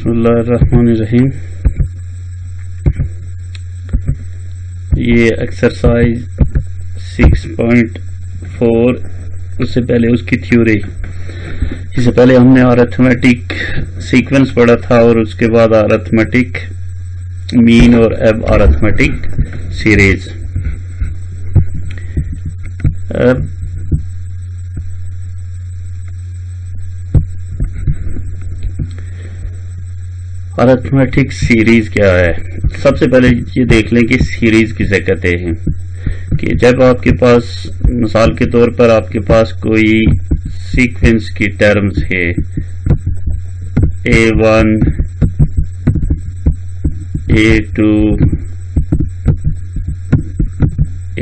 बिस्मिल्लाहिर्रहमानिर्रहीम। ये एक्सरसाइज 6.4, उससे पहले उसकी थ्योरी। इससे पहले हमने अरिथमेटिक सीक्वेंस पढ़ा था और उसके बाद अरिथमेटिक मीन और अब अरिथमेटिक सीरीज। अरिथमेटिक सीरीज क्या है? सबसे पहले ये देख लें कि सीरीज किसे कहते हैं। कि जब आपके पास मिसाल के तौर पर आपके पास कोई सीक्वेंस की टर्म्स है A1 A2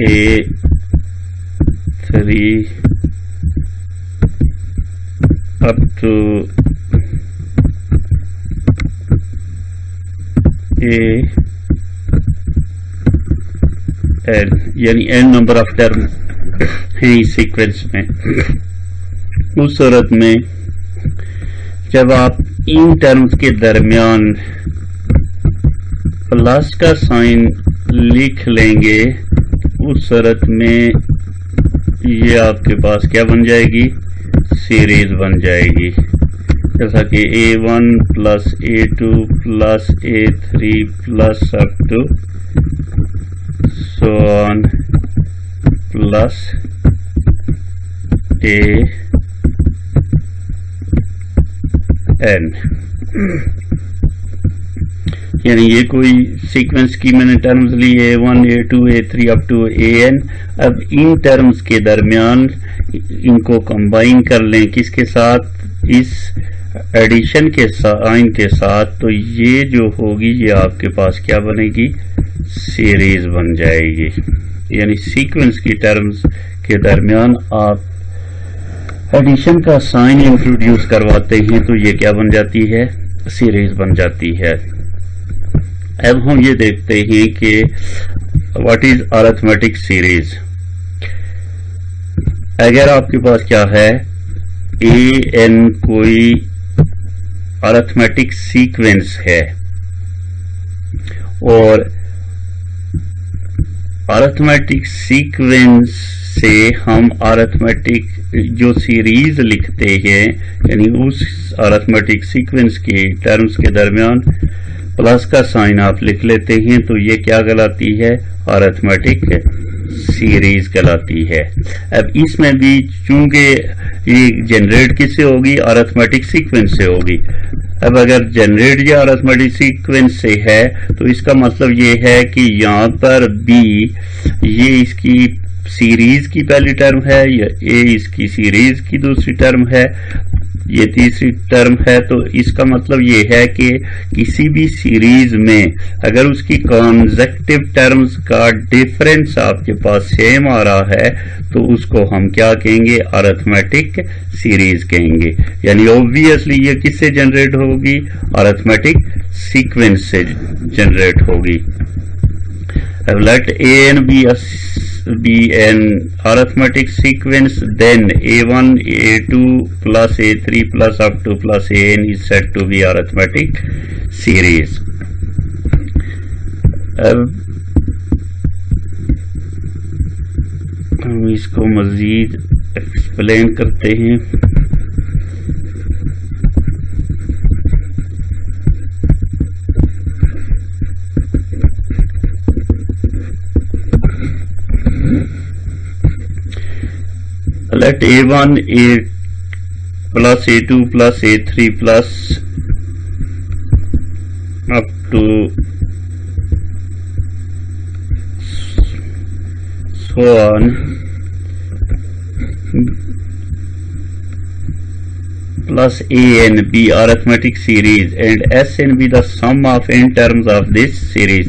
A3 up to n, यानी n नंबर ऑफ टर्म है इस सीक्वेंस में। उस सूरत में जब आप इन टर्म्स के दरमियान प्लस का साइन लिख लेंगे, उस सूरत में ये आपके पास क्या बन जाएगी? सीरीज बन जाएगी। जैसा कि A1 plus A2 plus A3 plus up to so on plus AN। यानी ये कोई सीक्वेंस की मैंने टर्म्स ली A1 A2 A3 up to AN। अब इन टर्म्स के दरमियान इनको कंबाइन कर लें किसके साथ? इस एडिशन के साइन के साथ। तो ये जो होगी ये आपके पास क्या बनेगी? सीरीज बन जाएगी। यानी सीक्वेंस की टर्म्स के दरमियान आप एडिशन का साइन इंट्रोड्यूस करवाते हैं तो ये क्या बन जाती है? सीरीज बन जाती है। अब हम ये देखते हैं कि व्हाट इज अरिथमेटिक सीरीज। अगर आपके पास क्या है AN कोई अरिथमेटिक सीक्वेंस है और अरिथमेटिक सीक्वेंस से हम अरिथमेटिक जो सीरीज लिखते हैं, यानी उस अरिथमेटिक सीक्वेंस के टर्म्स के दरमियान प्लस का साइन आप लिख लेते हैं तो ये क्या कहलाती है? अरिथमेटिक सीरीज कहलाती है। अब इसमें भी चूंकि ये जनरेट किससे होगी? अरिथमेटिक सीक्वेंस से होगी। अब अगर जनरेट या अरिथमेटिक सीक्वेंस से है तो इसका मतलब ये है कि यहाँ पर B ये इसकी सीरीज की पहली टर्म है, या A इसकी सीरीज की दूसरी टर्म है, ये तीसरी टर्म है। तो इसका मतलब ये है कि किसी भी सीरीज में अगर उसकी कॉन्सेक्टिव टर्म्स का डिफरेंस आपके पास सेम आ रहा है तो उसको हम क्या कहेंगे? अरिथमेटिक सीरीज कहेंगे। यानी ऑब्वियसली ये किससे जनरेट होगी? अरिथमेटिक सीक्वेंस से जनरेट होगी। अब late AN be an arithmetic sequence, then A1 A2 plus A3 plus up to plus AN is said to be arithmetic series। अब हम इसको मजीद एक्सप्लेन करते हैं। Let A1 A plus A2 plus A3 plus up to so on plus AN be arithmetic series and SN be the sum of n terms of this series।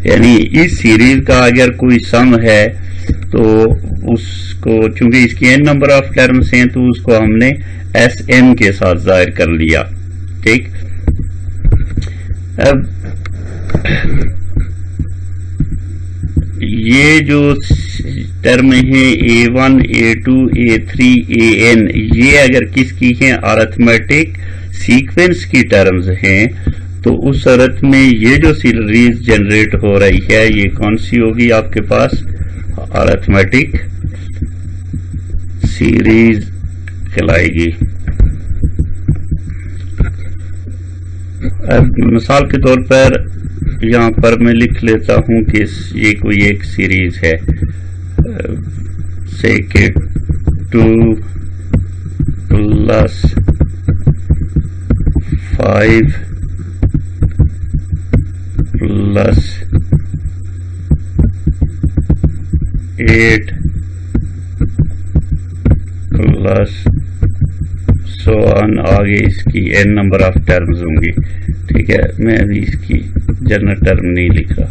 यानी इस series का अगर कोई सम है तो उसको, चूंकि इसकी n नंबर ऑफ टर्म्स हैं तो उसको हमने SN के साथ जाहिर कर लिया। ठीक। अब ये जो टर्म है A1 A2 A3 AN, ये अगर किसकी है? अरिथमेटिक सीक्वेंस की टर्म्स हैं, तो उस सूरत में ये जो सीरीज जनरेट हो रही है ये कौन सी होगी आपके पास? अरिथमेटिक सीरीज कहलाएगी। अब मिसाल के तौर पर यहां पर मैं लिख लेता हूं कि ये कोई एक सीरीज है, से कि 2 + 5 + 8 + सो ऑन, आगे इसकी n नंबर ऑफ टर्म्स होंगी। ठीक है, मैं अभी इसकी जनरल टर्म नहीं लिख रहा।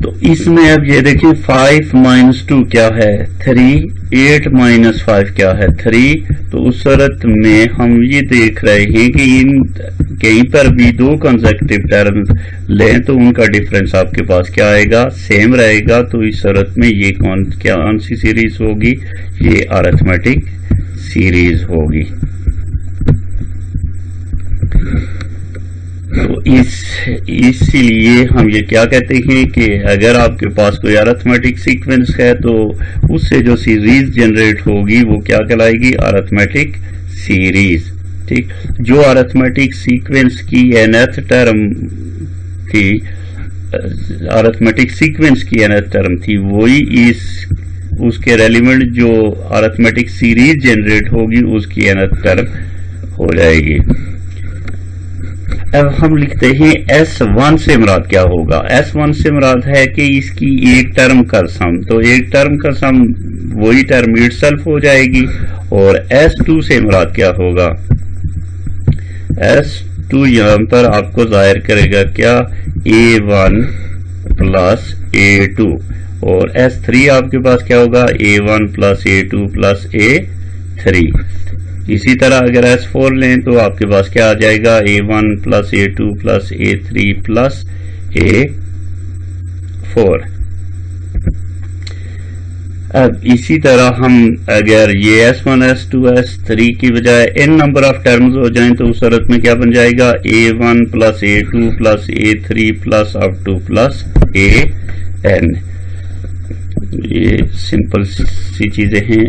तो इसमें अब ये देखिए 5 - 2 क्या है? 3, 8 - 5 क्या है? 3। तो उस सूरत में हम ये देख रहे हैं कि इन कहीं पर भी दो कंसेक्यूटिव टर्म्स लें तो उनका डिफरेंस आपके पास क्या आएगा? सेम रहेगा। तो इस सूरत में ये कौन सी सीरीज होगी? ये अरिथमेटिक सीरीज होगी। तो इसीलिए हम ये क्या कहते हैं कि अगर आपके पास कोई अरिथमेटिक सीक्वेंस है तो उससे जो सीरीज जनरेट होगी वो क्या कहलाएगी? Arithmetic series. ठीक, जो अरिथमेटिक सीक्वेंस की nth टर्म थी, अरिथमेटिक सीक्वेंस की nth टर्म थी, वही उसके रेलिवेंट जो अरिथमेटिक सीरीज जनरेट होगी उसकी nth टर्म हो जाएगी। अब हम लिखते हैं S1 से मुराद क्या होगा? S1 से मुराद है कि इसकी एक टर्म का सम, तो एक टर्म का सम वही टर्म इटसेल्फ हो जाएगी। और S2 से मुराद क्या होगा? S2 यहां पर आपको जाहिर करेगा क्या? A1 + A2। और S3 आपके पास क्या होगा? A1 + A2 + A3। इसी तरह अगर S4 लें तो आपके पास क्या आ जाएगा? A1 + A2 + A3 + A4। अब इसी तरह हम अगर ये S1, S2, S3 की बजाय n नंबर ऑफ टर्म्स हो जाएं तो उस सूरत में क्या बन जाएगा? A1 + A2 + A3 + up to +AN। ये सिंपल सी चीजें हैं।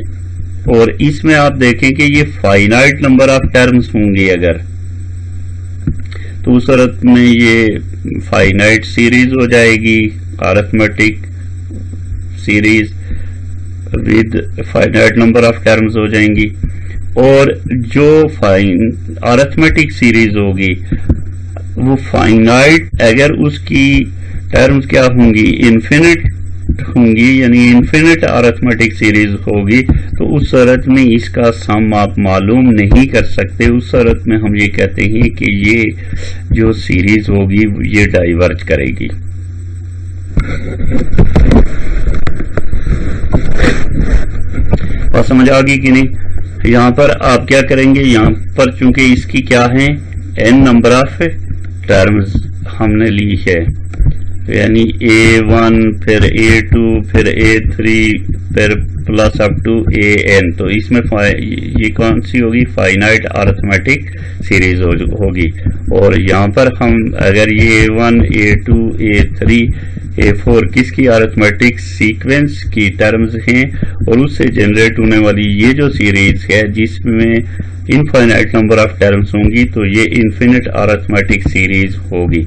और इसमें आप देखें कि ये फाइनाइट नंबर ऑफ टर्म्स होंगे अगर, तो उस सूरत में ये फाइनाइट सीरीज हो जाएगी, arithmetic series with finite number of terms हो जाएंगी। और जो अरिथमेटिक सीरीज होगी वो फाइनाइट, अगर उसकी टर्म्स क्या होंगी? इन्फिनिट होंगी, यानी इन्फिनिट अरिथमेटिक सीरीज होगी, तो उस सूरत में इसका सम आप मालूम नहीं कर सकते। उस सूरत में हम ये कहते हैं कि ये जो सीरीज होगी ये डाइवर्ज करेगी। और समझ आ गई कि नहीं? यहां पर आप क्या करेंगे? यहां पर चूंकि इसकी क्या है? n नंबर ऑफ टर्म्स हमने ली है, यानी A1 फिर A2 फिर A3 फिर प्लस अप टू AN, तो इसमें ये कौन सी होगी? फाइनाइट अरिथमेटिक सीरीज होगी। और यहाँ पर हम अगर ये A1 A2 A3 A4 किसकी अरिथमेटिक सीक्वेंस की टर्म्स हैं और उससे जनरेट होने वाली ये जो सीरीज है जिसमें इनफाइनाइट नंबर ऑफ टर्म्स होंगी, तो ये इन्फिनिट अरिथमेटिक सीरीज होगी।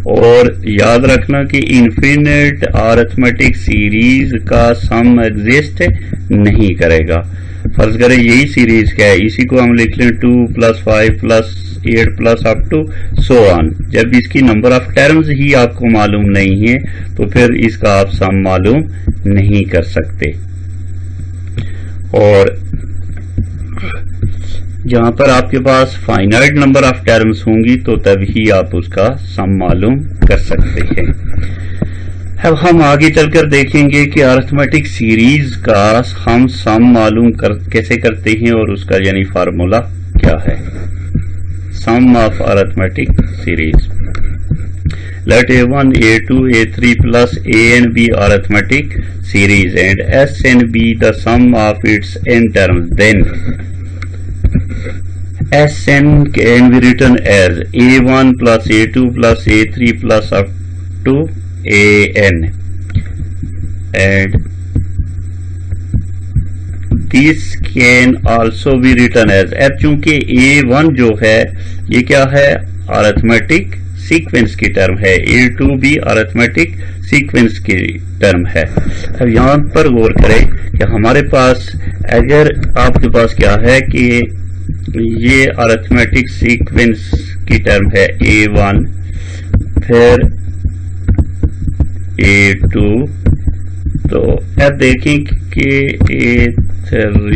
और याद रखना कि इन्फिनिट अरिथमेटिक सीरीज का सम एग्जिस्ट नहीं करेगा। फर्ज करें यही सीरीज क्या है, इसी को हम लिख लें 2 + 5 + 8 + up to so on। जब इसकी नंबर ऑफ टर्म्स ही आपको मालूम नहीं है तो फिर इसका आप सम मालूम नहीं कर सकते। और जहां पर आपके पास फाइनाइट नंबर ऑफ टर्म्स होंगी तो तभी आप उसका सम मालूम कर सकते हैं। अब हम आगे चलकर देखेंगे कि अरिथमेटिक सीरीज का हम सम मालूम कैसे करते हैं और उसका यानी फार्मूला क्या है। Sum of arithmetic series. Let A1, A2, A3 plus A and B arithmetic series and S and B the sum of its n terms. Then Sn can be written as A1 plus A2 plus A3 plus up to An, and this can also be written as, अब चूंकि A1 जो है ये क्या है, arithmetic sequence की term है, A2 भी अरिथमेटिक सीक्वेंस की टर्म है। अब यहाँ पर गौर करें कि हमारे पास अगर आपके पास क्या है कि ये अरिथमेटिक सीक्वेंस की टर्म है A1, फिर A2, तो अब देखें कि A3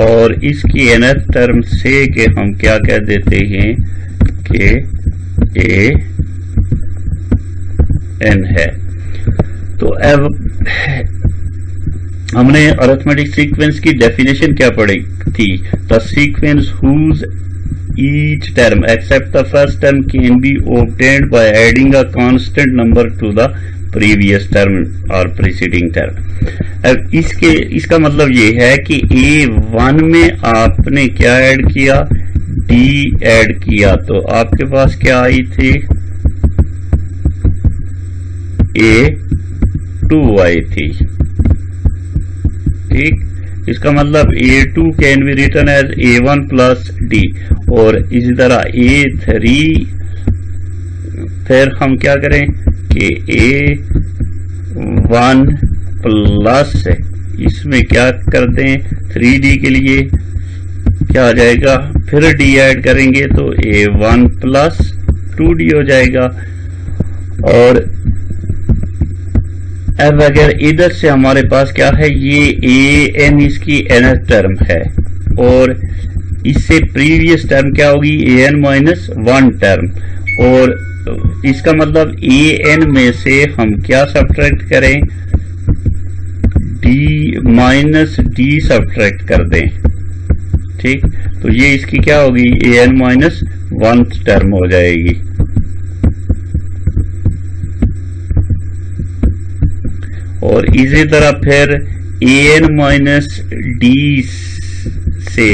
और इसकी nth टर्म से कि हम क्या कह देते हैं कि An है। तो अब हमने अरिथमेटिक सीक्वेंस की डेफिनेशन क्या पढ़ी थी, the sequence whose each term except the first term can be obtained by adding a constant number to the previous term or preceding term। अब इसका मतलब ये है कि A1 में आपने क्या ऐड किया, D ऐड किया, तो आपके पास क्या आई थी, A2 आई थी। ठीक, इसका मतलब A2 can be written as A1 plus D, और इसी तरह A3 फिर हम क्या करें कि A1 प्लस इसमें क्या कर दें 3D के लिए क्या आ जाएगा, फिर D ऐड करेंगे तो A1 प्लस 2D हो जाएगा। और अब अगर इधर से हमारे पास क्या है, ये An इसकी nth टर्म है और इससे प्रीवियस टर्म क्या होगी, An माइनस 1 टर्म, और इसका मतलब An में से हम क्या सब्ट्रैक्ट करें, D माइनस D सब्ट्रैक्ट कर दें। ठीक, तो ये इसकी क्या होगी, An माइनस 1 टर्म हो जाएगी। और इसी तरह फिर An माइनस D से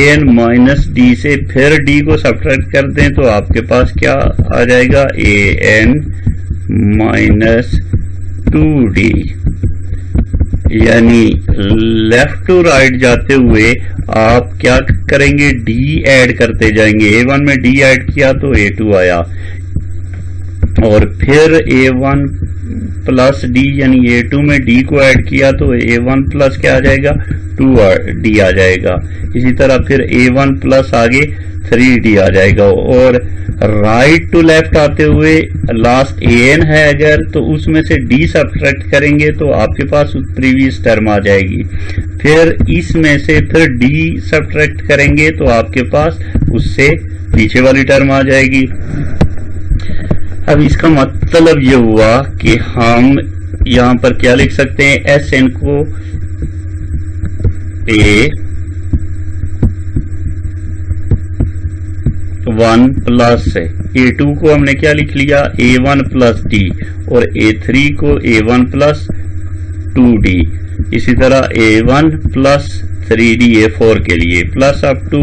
An माइनस D से फिर D को सब्ट्रैक्ट कर दें तो आपके पास क्या आ जाएगा, An माइनस 2D। यानी लेफ्ट टू राइट जाते हुए आप क्या करेंगे, D ऐड करते जाएंगे। A1 में D ऐड किया तो A2 आया, और फिर A1 प्लस D यानी A2 में D को ऐड किया तो A1 प्लस क्या आ जाएगा, 2D आ जाएगा। इसी तरह फिर A1 प्लस आगे 3D आ जाएगा, और राइट टू लेफ्ट आते हुए लास्ट An है अगर, तो उसमें से D सब्ट्रैक्ट करेंगे तो आपके पास प्रीवियस टर्म आ जाएगी। फिर इसमें से फिर D सब्ट्रैक्ट करेंगे तो आपके पास उससे पीछे वाली टर्म आ जाएगी। अब इसका मतलब ये हुआ कि हम यहां पर क्या लिख सकते हैं, Sn को A1 प्लस A2 को हमने क्या लिख लिया, A1 प्लस D, और A3 को A1 प्लस 2D, इसी तरह A1 प्लस 3D A4 के लिए, प्लस अप टू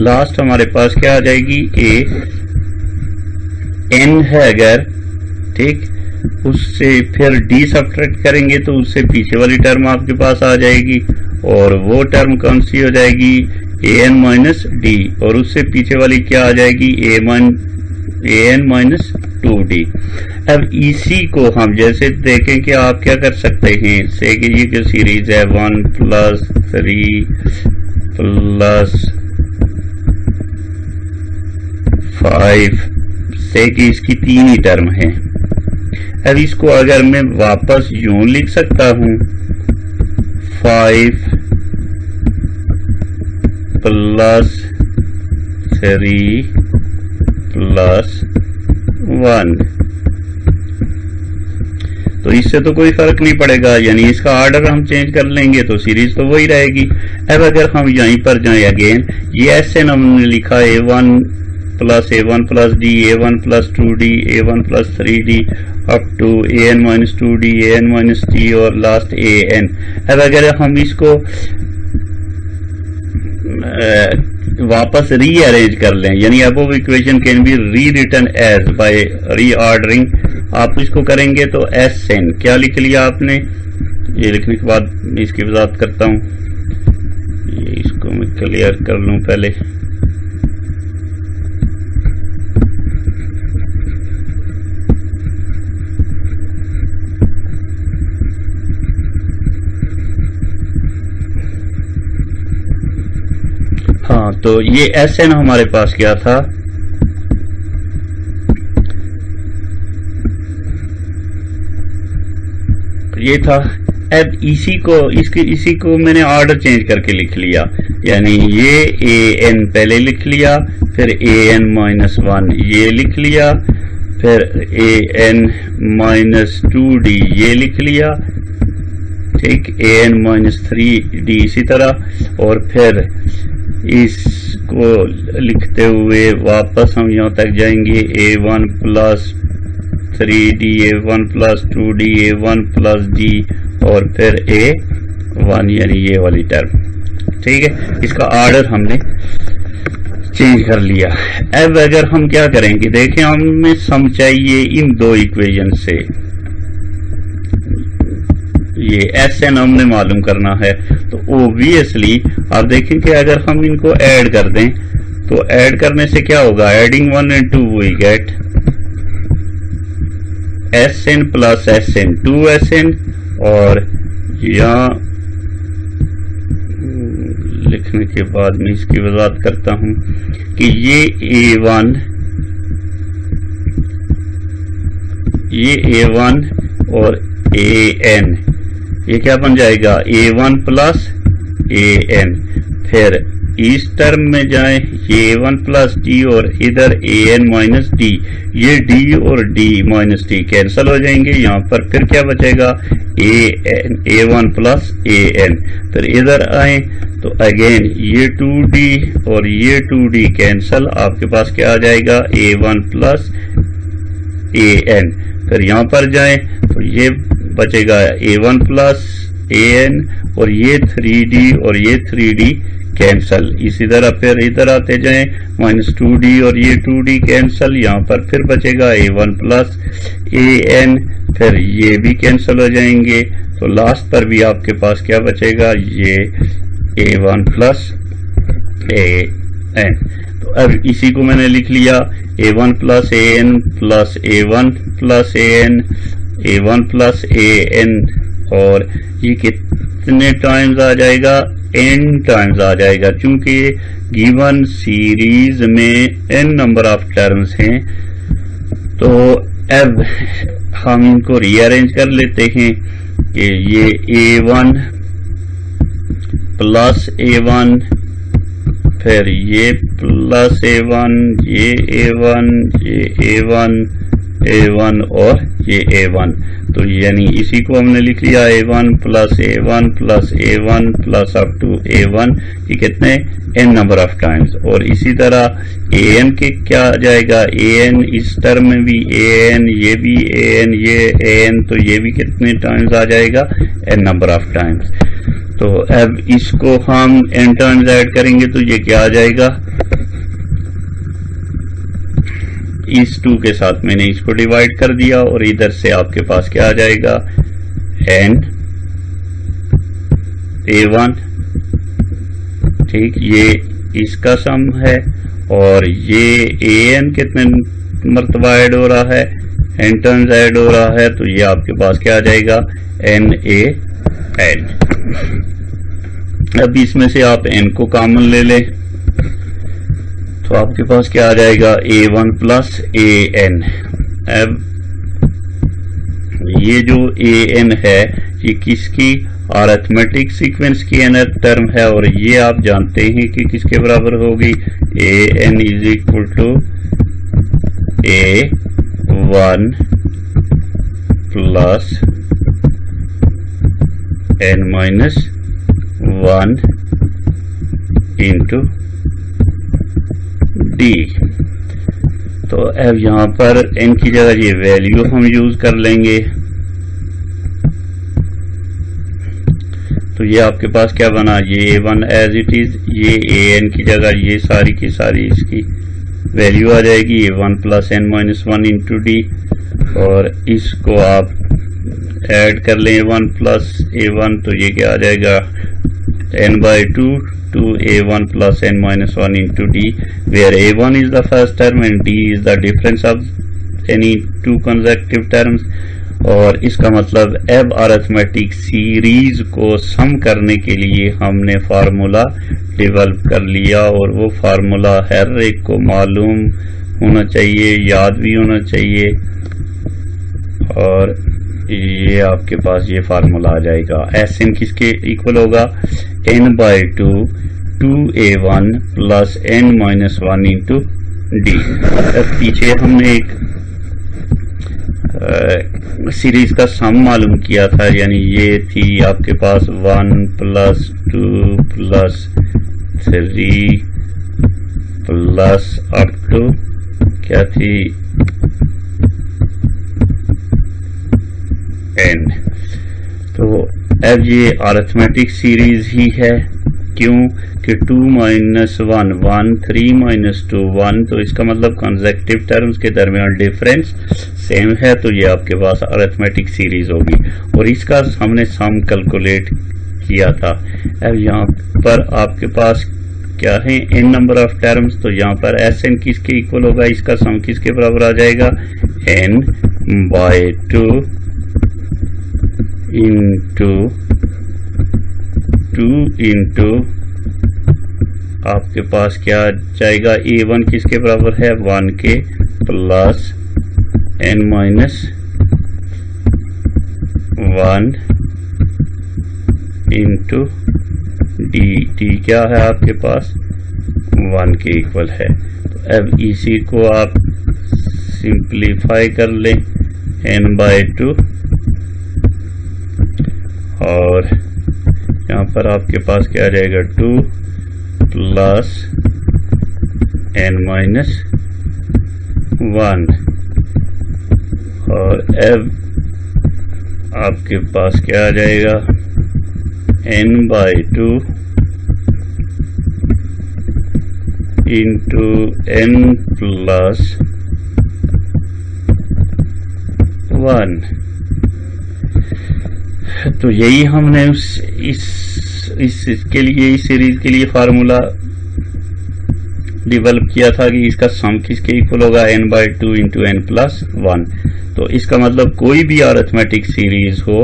लास्ट हमारे पास क्या आ जाएगी, N है अगर, ठीक, उससे फिर D सब्ट्रैक्ट करेंगे तो उससे पीछे वाली टर्म आपके पास आ जाएगी, और वो टर्म कौन सी हो जाएगी, An माइनस D, और उससे पीछे वाली क्या आ जाएगी, An माइनस 2D। अब इसी को हम जैसे देखें कि आप क्या कर सकते हैं, से कि ये जो सीरीज है 1 प्लस 3 प्लस 5 से कि इसकी 3 ही टर्म है। अब इसको अगर मैं वापस यूं लिख सकता हूं, 5 प्लस 3 प्लस 1, तो इससे तो कोई फर्क नहीं पड़ेगा, यानी इसका ऑर्डर हम चेंज कर लेंगे तो सीरीज तो वही रहेगी। अब अगर हम यहीं पर जाएं अगेन, ये Sn हमने लिखा A1 plus A1 plus D, A1 plus 2D, A1 plus 3D up to AN minus 2D, AN minus D और लास्ट AN। अब अगर हम इसको वापस रीअरेंज कर लें, यानी अबव इक्वेशन कैन बी री रिटन एज बाय रीऑर्डरिंग, आप इसको करेंगे तो Sn क्या लिख लिया आपने, ये लिखने के बाद इसकी वजाहत करता हूं, इसको मैं क्लियर कर लूं पहले। हाँ, तो ये Sn हमारे पास क्या था, ये था। अब इसी को मैंने ऑर्डर चेंज करके लिख लिया, यानी ये AN पहले लिख लिया, फिर AN माइनस 1 ये लिख लिया, फिर AN माइनस 2D ये लिख लिया, ठीक, AN माइनस 3D इसी तरह, और फिर इसको लिखते हुए वापस हम यहाँ तक जाएंगे A1 plus 3D, A1 plus 2D, A1 plus D और फिर A1, यानी ये वाली टर्म, ठीक है। इसका ऑर्डर हमने चेंज कर लिया। अब अगर हम क्या करेंगे, देखें हमें सम चाहिए इन दो इक्वेशन से, ये Sn हमने मालूम करना है, तो ओब्वियसली आप देखें कि अगर हम इनको ऐड कर दें तो ऐड करने से क्या होगा, adding 1 and 2 we get Sn plus Sn 2Sn, और यहाँ लिखने के बाद मैं इसकी वजाहत करता हूं कि ये A1 और AN ये क्या बन जाएगा, A1 प्लस AN, फिर इस टर्म में जाए ये A1 प्लस D और इधर AN माइनस D, ये D और D माइनस D कैंसिल हो जाएंगे, यहाँ पर फिर क्या बचेगा, A1 प्लस AN, फिर इधर आए तो अगेन ये 2D और ये 2D कैंसिल, आपके पास क्या आ जाएगा, A1 प्लस AN, फिर यहाँ पर जाए तो ये बचेगा A1 प्लस AN और ये 3D और ये 3D कैंसल, इसी तरह फिर इधर आते जाएं माइनस 2D और ये 2D कैंसल, यहाँ पर फिर बचेगा A1 प्लस AN, फिर ये भी कैंसल हो जाएंगे, तो लास्ट पर भी आपके पास क्या बचेगा, ये A1 प्लस AN। तो अब इसी को मैंने लिख लिया, A1 plus AN plus A1 plus AN, A1 plus AN, और ये कितने टाइम्स आ जाएगा, n टाइम्स आ जाएगा, चूंकि गिवन सीरीज में n नंबर ऑफ टर्म्स हैं। तो अब हम इनको रीअरेंज कर लेते हैं कि ये A1 प्लस A1, फिर ये प्लस A1, ये A1, ये A1 और ये A1, तो यानी इसी को हमने लिख लिया A1 plus A1 plus A1 plus up to A1, ये कितने n नंबर ऑफ टाइम्स, और इसी तरह AN के क्या आ जाएगा, AN इस टर्म में भी AN, ये भी AN, ये AN, तो ये भी कितने टाइम्स आ जाएगा, n नंबर ऑफ टाइम्स। तो अब इसको हम n टाइम्स ऐड करेंगे तो ये क्या आ जाएगा, इस 2 के साथ मैंने इसको डिवाइड कर दिया और इधर से आपके पास क्या आ जाएगा, n A1, ठीक, ये इसका सम है, और ये AN कितने मरतबा ऐड हो रहा है, n टर्म्स ऐड हो रहा है, तो ये आपके पास क्या आ जाएगा, NaN। अब इसमें से आप n को कॉमन ले लें तो आपके पास क्या आ जाएगा, A1 प्लस AN। अब ये जो AN है ये किसकी, अरिथमेटिक सीक्वेंस की nth टर्म है, और ये आप जानते हैं कि किसके बराबर होगी, AN is equal to A1 plus n minus 1 into D। तो अब यहाँ पर n की जगह ये वैल्यू हम यूज कर लेंगे। तो ये आपके पास क्या बना, ये a1 एज इट इज, ये an की जगह ये सारी की सारी इसकी वैल्यू आ जाएगी, a1 plus n minus 1 into D, और इसको आप ऐड कर लें a1 प्लस a1, तो ये क्या आ जाएगा n/2 to a1 plus n minus 1 into d, where a1 is the first term and d is the difference of any two consecutive terms। और इसका मतलब अब अरिथमेटिक सीरीज को सम करने के लिए हमने फार्मूला डेवलप कर लिया, और वो फार्मूला हर एक को मालूम होना चाहिए, याद भी होना चाहिए, और ये आपके पास ये फार्मूला आ जाएगा। एस एन किसके इक्वल होगा, n/2 2a1 plus n minus 1 into D. पीछे हमने एक सीरीज का सम मालूम किया था, यानी ये थी आपके पास 1 plus 2 plus 3 plus up to क्या थी n। तो अब ये अरिथमेटिक सीरीज ही है, क्यों कि 2 माइनस 1 1, 3 माइनस 2 1, तो इसका मतलब कंसेक्यूटिव टर्म्स के दरमियान डिफरेंस सेम है, तो ये आपके पास अरिथमेटिक सीरीज होगी। और इसका हमने सम कैलकुलेट किया था। अब यहाँ पर आपके पास क्या है, n नंबर ऑफ टर्म्स, तो यहाँ पर एस एन किसके इक्वल होगा, इसका सम किसके बराबर आ जाएगा, n/2 इंटू 2 इंटू आपके पास क्या जाएगा, a1 किसके बराबर है 1 के, plus n minus 1 into D क्या है आपके पास 1 के इक्वल है। तो अब इसी को आप सिंप्लीफाई कर लें, n/2, और यहाँ पर आपके पास क्या आ जाएगा 2 प्लस n माइनस 1, और अब आपके पास क्या आ जाएगा n/2 इंटू n प्लस 1। तो यही हमने इसके लिए, इस सीरीज के लिए फार्मूला डेवलप किया था कि इसका सम किसके इक्वल होगा, n/2 इंटू n प्लस 1। तो इसका मतलब कोई भी अरिथमेटिक सीरीज हो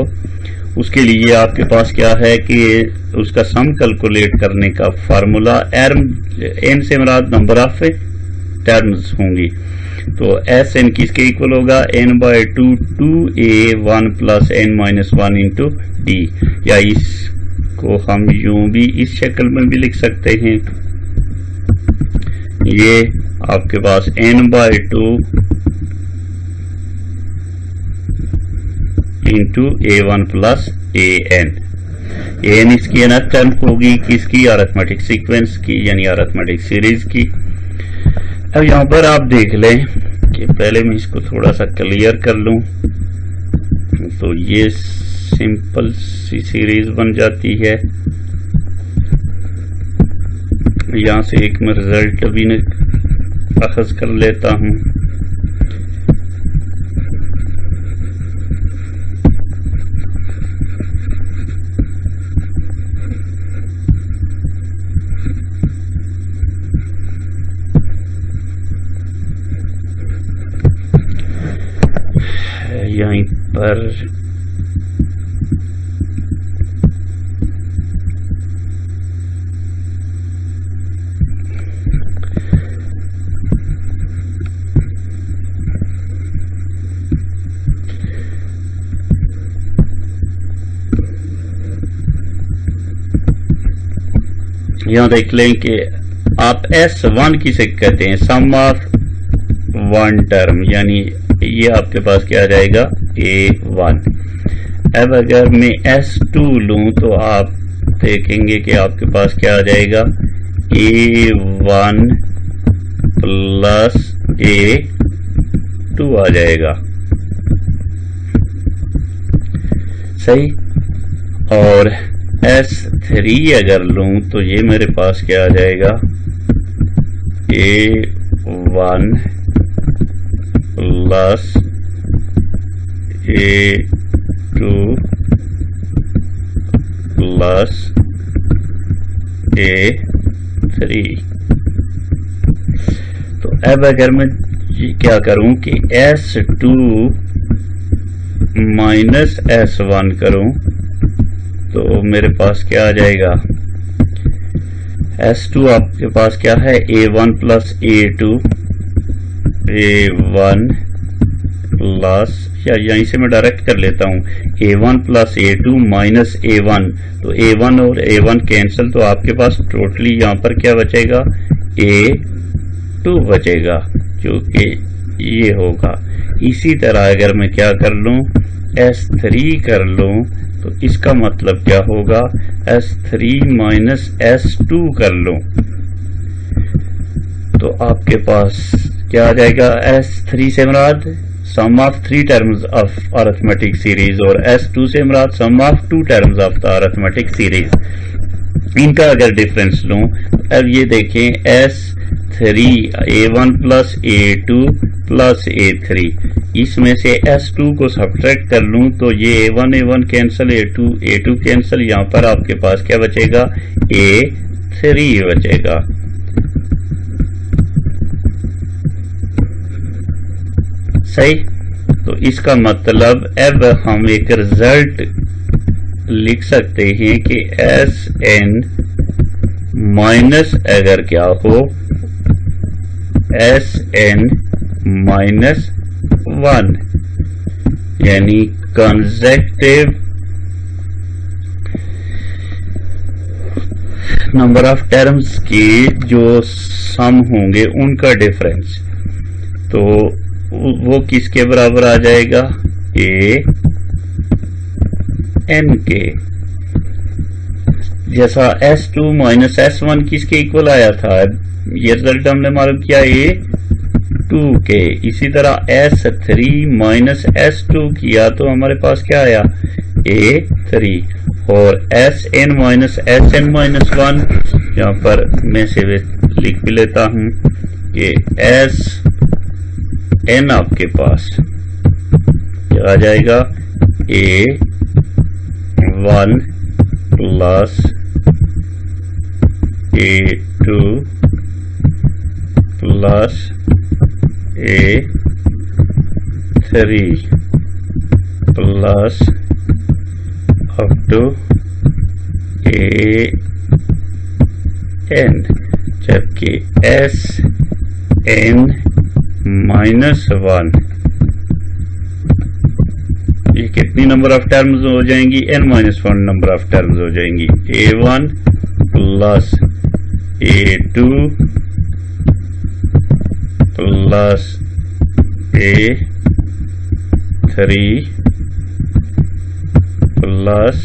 उसके लिए आपके पास क्या है कि उसका सम कैलकुलेट करने का फार्मूला n से मुराद नंबर ऑफ टर्म्स होंगी। तो एस एन किसके इक्वल होगा, n/2 2a1 plus n minus 1 into D, या इसको हम यूं भी इस शक्ल में भी लिख सकते हैं, ये आपके पास n/2 into a1 plus an इसकी अनदर टर्म होगी किसकी, अरिथमेटिक सीक्वेंस की, यानी अरिथमेटिक सीरीज की। अब यहाँ पर आप देख लें कि पहले मैं इसको थोड़ा सा क्लियर कर लूं, तो ये सिंपल सी सीरीज बन जाती है। यहाँ से एक मैं रिजल्ट भी अखज़ कर लेता हूं। यहीं पर यहाँ देख लें कि आप S1 किसे कहते हैं, सम ऑफ वन टर्म, यानी ये आपके पास क्या आ जाएगा A1। अब अगर मैं S2 लूं तो आप देखेंगे कि आपके पास क्या आ जाएगा A1 प्लस A S2 आ जाएगा। सही। और S3 अगर लूं तो ये मेरे पास क्या आ जाएगा, A1 plus A2 plus A3। तो अब अगर मैं क्या करूं कि S2 माइनस S1 करूं तो मेरे पास क्या आ जाएगा, S2 आपके पास क्या है, A1 plus A2, A1 plus, या यहीं से मैं डायरेक्ट कर लेता हूं, A1 plus A2 minus A1, तो A1 और A1 कैंसिल, तो आपके पास टोटली यहां पर क्या बचेगा, A2 बचेगा, जो कि ये होगा। इसी तरह अगर मैं क्या कर लूं, S3 कर लूं तो इसका मतलब क्या होगा, S3 माइनस S2 कर लूं तो आपके पास क्या आ जाएगा, S3 से मुराद sum of 3 terms of arithmetic series और S2 से मुराद sum of 2 terms of the arithmetic series. इनका अगर डिफरेंस लूं, अब ये देखें S3 A1 plus A2 plus A3, इसमें से S2 को सब्ट्रैक्ट कर लूं तो ये A1 कैंसिल, A2 कैंसिल, यहां पर आपके पास क्या बचेगा, A3 बचेगा। सही। तो इसका मतलब अब हम एक रिजल्ट लिख सकते हैं कि Sn माइनस अगर क्या हो, Sn माइनस 1, यानी कंसेक्टिव नंबर ऑफ टर्म्स के जो सम होंगे उनका डिफरेंस, तो वो किसके बराबर आ जाएगा, An के। जैसा S2 माइनस S1 किसके इक्वल आया था, ये रिजल्ट हमने मालूम किया A2 के। इसी तरह S3 माइनस S2 किया तो हमारे पास क्या आया, A3। और Sn माइनस Sn माइनस 1, यहां पर मैं से लिख भी लेता हूं कि Sn आपके पास क्या आ जाएगा, A1 plus A2 plus A3 plus up to An, जबकि Sn माइनस 1, ये कितनी नंबर ऑफ टर्म्स हो जाएंगी, n minus 1 number of terms हो जाएंगी। A1 plus A2 plus A3 plus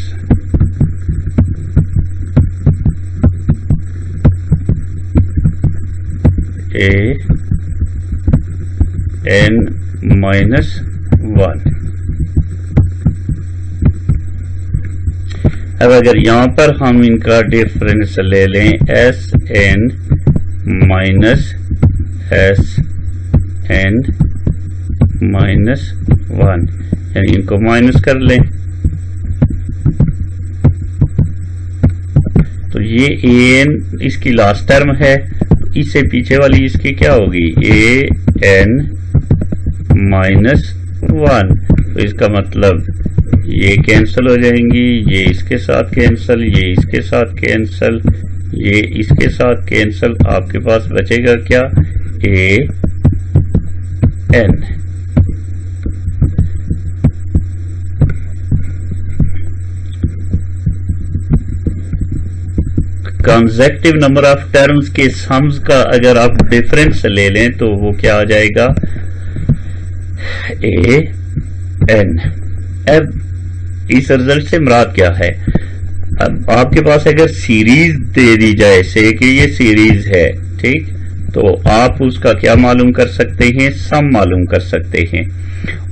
An minus 1। अब अगर यहां पर हम इनका डिफरेंस ले लें, Sn माइनस Sn माइनस 1, यानी इनको माइनस कर लें तो ये An इसकी लास्ट टर्म है, इससे पीछे वाली इसकी क्या होगी, An माइनस 1। तो इसका मतलब ये कैंसिल हो जाएंगी, ये इसके साथ कैंसिल, ये इसके साथ कैंसिल, ये इसके साथ कैंसिल, आपके पास बचेगा क्या, An। Consecutive number of terms के सम्स का अगर आप डिफरेंस ले लें तो वो क्या आ जाएगा, An। अब इस रिजल्ट से मुराद क्या है, अब आपके पास अगर सीरीज दे दी जाए से कि ये सीरीज है, ठीक, तो आप उसका क्या मालूम कर सकते हैं, सम मालूम कर सकते हैं।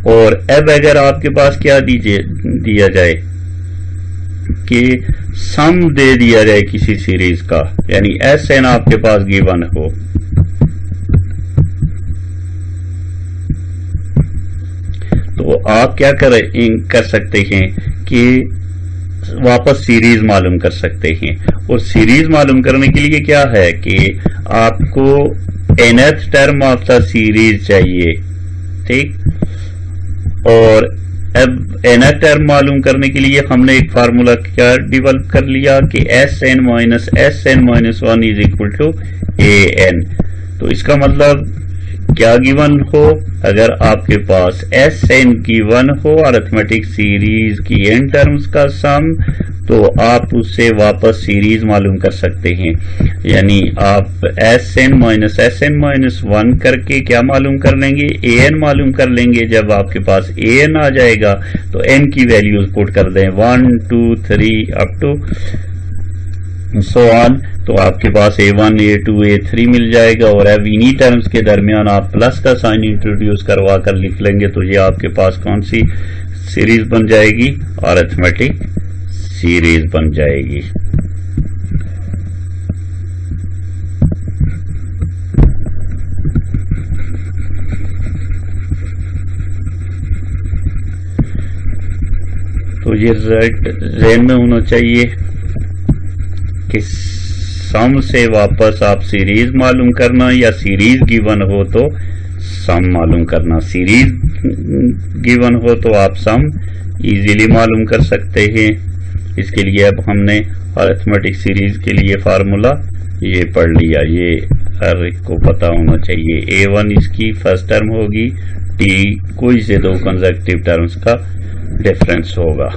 और अब अगर आपके पास क्या दिया जाए कि सम दे दिया जाए किसी सीरीज का, यानी Sn आपके पास गिवन हो, तो आप क्या कर सकते हैं कि वापस सीरीज मालूम कर सकते हैं। और सीरीज मालूम करने के लिए क्या है कि आपको nth term of the series चाहिए, ठीक। और अब nth टर्म मालूम करने के लिए हमने एक फार्मूला क्या डेवलप कर लिया कि Sn minus 1 is equal to an। तो इसका मतलब क्या गिवन हो, अगर आपके पास Sn गिवन हो अरिथमेटिक सीरीज की n टर्म्स का सम, तो आप उससे वापस सीरीज मालूम कर सकते हैं। यानी आप Sn माइनस 1 करके क्या मालूम कर लेंगे, an मालूम कर लेंगे। जब आपके पास an आ जाएगा तो n की वैल्यूज पुट कर दें 1 2 3 अप टू सो ऑन, तो आपके पास a1 a2 a3 मिल जाएगा। और अब इन्हीं टर्म्स के दरमियान आप प्लस का साइन इंट्रोड्यूस करवा कर लिख लेंगे, तो ये आपके पास कौन सी सीरीज बन जाएगी, अरिथमेटिक सीरीज बन जाएगी। तो ये ज़हन में होना चाहिए कि सम से वापस आप सीरीज मालूम करना, या सीरीज गिवन हो तो सम मालूम करना। सीरीज गिवन हो तो आप सम इजीली मालूम कर सकते हैं। इसके लिए अब हमने अरिथमेटिक सीरीज के लिए फार्मूला ये पढ़ लिया, ये हर एक को पता होना चाहिए। a1 इसकी फर्स्ट टर्म होगी, t कोई से दो कंसेक्यूटिव टर्म्स का डिफरेंस होगा।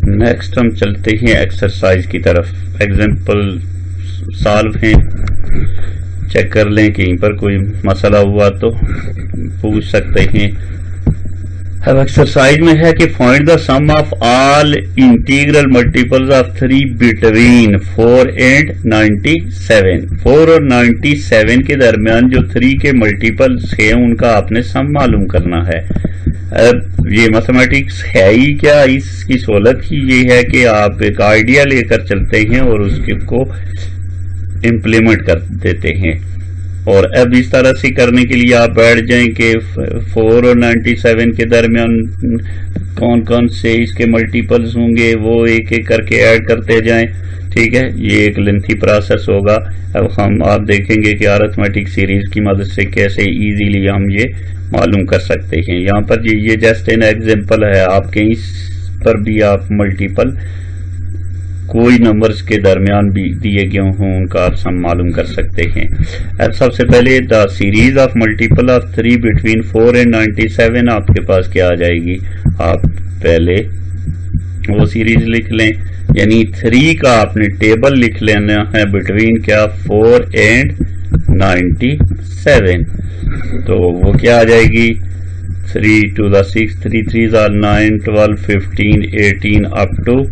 नेक्स्ट हम चलते हैं एक्सरसाइज की तरफ। एग्जाम्पल सॉल्व हैं, चेक कर लें, कहीं पर कोई मसला हुआ तो पूछ सकते हैं। अब एक्सरसाइज में है कि find the sum of all integral multiples of 3 between 4 and 97। 4 और 97 के दरमियान जो 3 के मल्टीपल्स हैं उनका आपने सम मालूम करना है। अब ये मैथमेटिक्स है ही क्या, इसकी सहूलत ही ये है कि आप एक आइडिया लेकर चलते हैं और उसको इम्प्लीमेंट कर देते हैं। और अब इस तरह से करने के लिए आप बैठ जाएं कि 4 और 97 के दरमियान कौन कौन से इसके मल्टीपल्स होंगे वो एक एक करके ऐड करते जाएं, ठीक है। ये एक लेंथी प्रोसेस होगा। अब आप देखेंगे कि अरिथमेटिक सीरीज की मदद से कैसे इजीली हम ये मालूम कर सकते हैं। यहाँ पर ये जस्ट एन एग्जांपल है, आपके इस पर भी आप मल्टीपल कोई नंबर्स के दरमियान भी दिए गए हों उनका आप सम मालूम कर सकते हैं। अब सबसे पहले the series of multiple of 3 between 4 and 97 आपके पास क्या आ जाएगी, आप पहले वो सीरीज लिख लें, यानी 3 का आपने टेबल लिख लेना है बिटवीन क्या 4 एंड 97। तो वो क्या आ जाएगी 3 to the 6, 3 3s are 9, 12, 15, 18 up to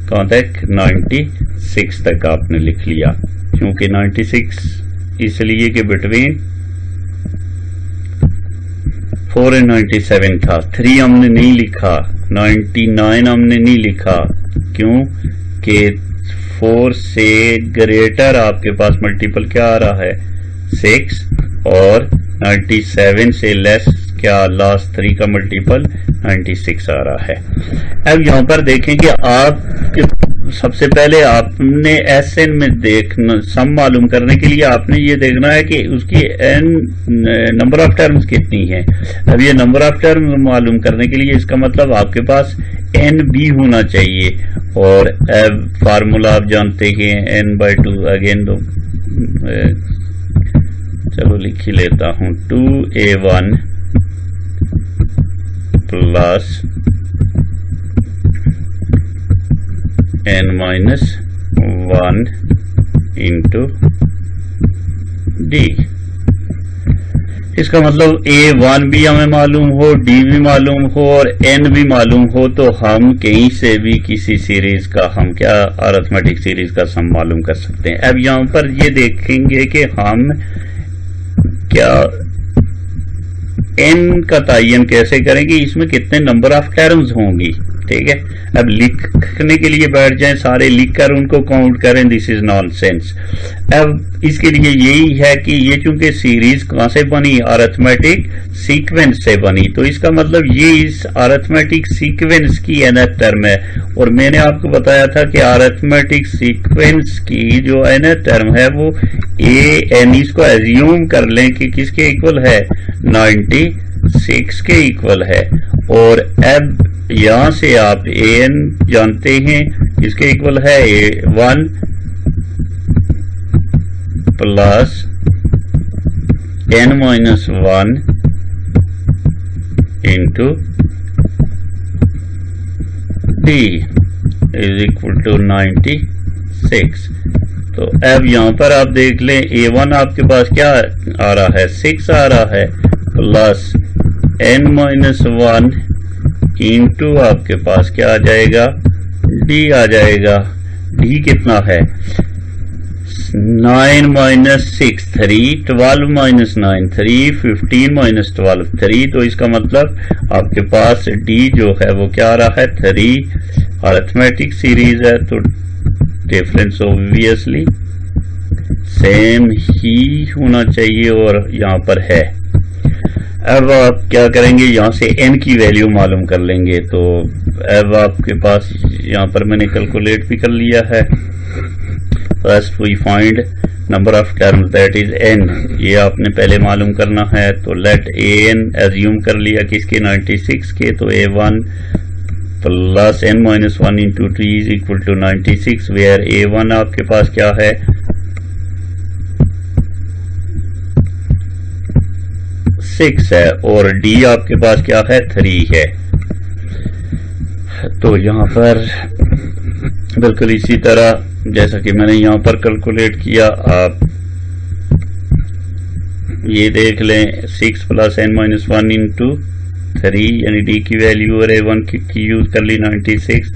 कहाँ तक 96 तक आपने लिख लिया। क्योंकि 96 इसलिए कि बिटवीन 4 एंड 97 था। 3 हमने नहीं लिखा, 99 हमने नहीं लिखा, क्यों कि 4 से ग्रेटर आपके पास मल्टीपल क्या आ रहा है 6, और 97 से लेस क्या लास्ट 3 का मल्टीपल 96 आ रहा है। अब यहाँ पर देखें कि आप सबसे पहले आपने Sn में देखना, सम मालूम करने के लिए आपने ये देखना है कि उसकी n नंबर ऑफ टर्म्स कितनी है। अब ये नंबर ऑफ टर्म्स मालूम करने के लिए इसका मतलब आपके पास n भी होना चाहिए। और अब फार्मूला आप जानते हैं n/2, अगेन तो चलो लिख ही लेता हूं, 2a1 plus n-1 into d। इसका मतलब A1 भी हमें मालूम हो, D भी मालूम हो और N भी मालूम हो तो हम कहीं से भी किसी सीरीज का हम क्या अरिथमेटिक सीरीज का सम मालूम कर सकते हैं। अब यहां पर ये देखेंगे कि हम क्या N का तयन कैसे करेंगे, इसमें कितने नंबर ऑफ टर्म्स होंगी। ठीक है, अब लिखने के लिए बैठ जाएं, सारे लिखकर उनको काउंट करें, दिस इज नॉनसेंस। अब इसके लिए यही है कि ये चूंकि सीरीज कहां से बनी, अरिथमेटिक सीक्वेंस से बनी, तो इसका मतलब ये इस अरिथमेटिक सीक्वेंस की nth टर्म है। और मैंने आपको बताया था कि अरिथमेटिक सीक्वेंस की जो nth टर्म है वो an, इसको एज्यूम कर लें कि किसके इक्वल है, 96 के इक्वल है। और अब यहां से आप an जानते हैं किसके इक्वल है, A1 plus n-1 into d is equal to 96। तो अब यहां पर आप देख लें, A1 आपके पास क्या आ रहा है, 6 आ रहा है, प्लस n-1 इंटू आपके पास क्या आ जाएगा, d आ जाएगा। d कितना है, 9 माइनस 6 3, 12 माइनस 9 3, 15 माइनस 12 3। तो इसका मतलब आपके पास d जो है वो क्या आ रहा है, 3। अरिथमेटिक सीरीज है तो डिफरेंस ऑब्वियसली सेम ही होना चाहिए और यहां पर है। अब आप क्या करेंगे, यहां से n की वैल्यू मालूम कर लेंगे। तो अब आपके पास यहां पर मैंने कैलकुलेट भी कर लिया है। First we find number of terms that is n, ये आपने पहले मालूम करना है। तो लेट an एज्यूम कर लिया किसके, 96 के, तो A1 plus n-1 into t is equal to 96, where A1 आपके पास क्या है, 6 है और d आपके पास क्या है, 3 है। तो यहां पर बिल्कुल इसी तरह जैसा कि मैंने यहां पर कैलकुलेट किया, आप ये देख लें, 6 प्लस n-1 इंटू 3 यानी d की वैल्यू और A1 की यूज कर ली 96,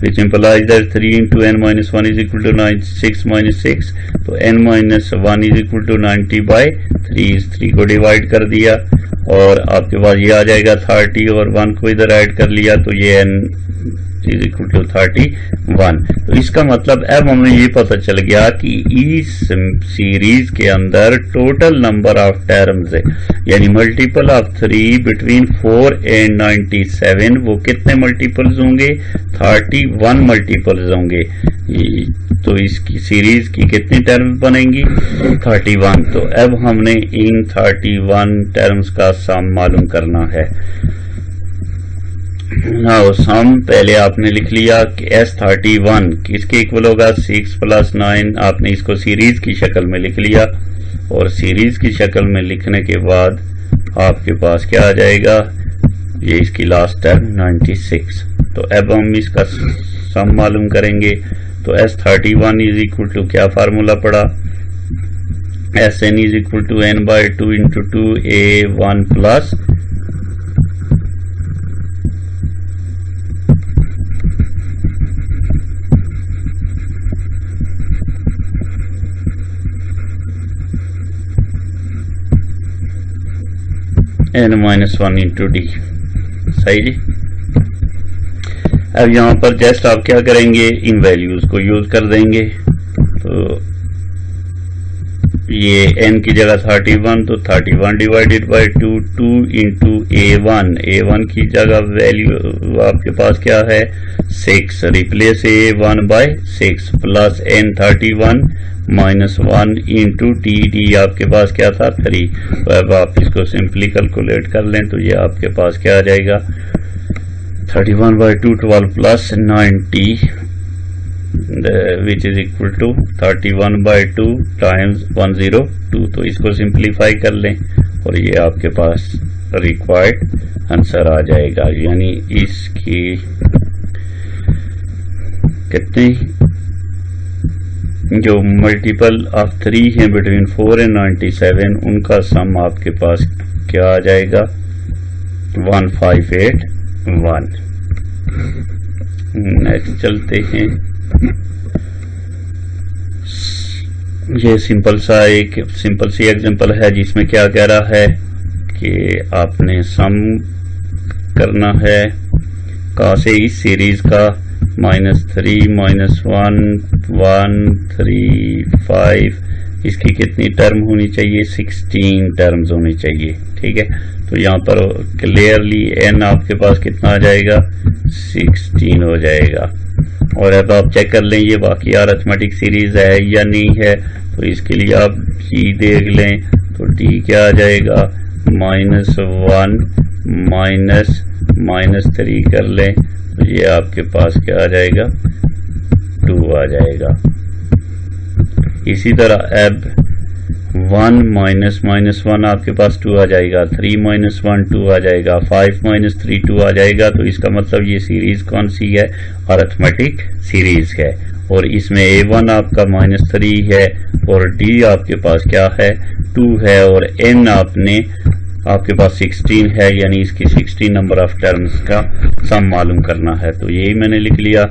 which implies that 3 into n-1 is equal to 96 minus 6। तो n-1 is equal to 90 by 3 को डिवाइड कर दिया और आपके पास ये आ जाएगा 30 और 1 को इधर ऐड कर लिया तो ये n इज इक्वल टू 31। तो इसका मतलब अब हमें ये पता चल गया कि इस सीरीज के अंदर टोटल नंबर ऑफ टर्म्स है, यानी मल्टीपल ऑफ 3 बिटवीन 4 एंड 97, वो कितने मल्टीपल्स होंगे, 31 मल्टीपल्स होंगे। तो इसकी सीरीज की कितनी टर्म्स बनेंगी, 31। तो अब हमने इन 31 टर्म्स का सम मालूम करना है। नाउ सम पहले आपने लिख लिया कि S31 किसके इक्वल होगा, 6 प्लस 9। आपने इसको सीरीज की शक्ल में लिख लिया और सीरीज की शक्ल में लिखने के बाद आपके पास क्या आ जाएगा, ये इसकी लास्ट टर्म 96। तो अब हम इसका सम मालूम करेंगे। तो S31 इज इक्वल टू क्या फार्मूला पड़ा, Sn is equal to n by 2 into 2A1 plus n-1 into d। सही जी। अब यहां पर जस्ट आप क्या करेंगे, इन वैल्यूज को यूज कर देंगे। तो ये n की जगह 31, तो 31 डिवाइडेड बाई 2 इंटू A1 की जगह वैल्यू आपके पास क्या है, 6, replace A1 by 6 plus n31 minus 1 into D आपके पास क्या था, 3। तो अब आप इसको सिंपली कैलकुलेट कर लें तो ये आपके पास क्या आ जाएगा, 31 by 2 12 plus 90 which is equal to 31 by 2 times 102। तो इसको सिंप्लीफाई कर लें और ये आपके पास रिक्वायर्ड आंसर आ जाएगा, यानी इसकी कितनी जो मल्टीपल ऑफ 3 है बिटवीन 4 एंड 97, उनका सम आपके पास क्या आ जाएगा 1581। नेक्स्ट चलते हैं। ये सिंपल सी एग्जांपल है जिसमें क्या कह रहा है कि आपने सम करना है कहाँ से, इस सीरीज का -3 -1 1 3 5, इसकी कितनी टर्म होनी चाहिए 16 टर्म्स होनी चाहिए। ठीक है, तो यहाँ पर क्लियरली n आपके पास कितना आ जाएगा 16 हो जाएगा। और अब आप चेक कर लें ये वाकई अरिथमेटिक सीरीज है या नहीं है, तो इसके लिए आप d देख लें, तो d क्या आ जाएगा -1 -3 कर लें, तो ये आपके पास क्या आ जाएगा 2 आ जाएगा। इसी तरह अब 1 -1 आपके पास 2 आ जाएगा, 3 -1 2 आ जाएगा, 5 -3 2 आ जाएगा। तो इसका मतलब ये सीरीज कौन सी है, अरिथमेटिक सीरीज है। और इसमें A1 आपका -3 है और D आपके पास क्या है 2 है, और N आपके पास 16 है, यानी इसकी 16 नंबर ऑफ टर्म्स का सम मालूम करना है। तो यही मैंने लिख लिया।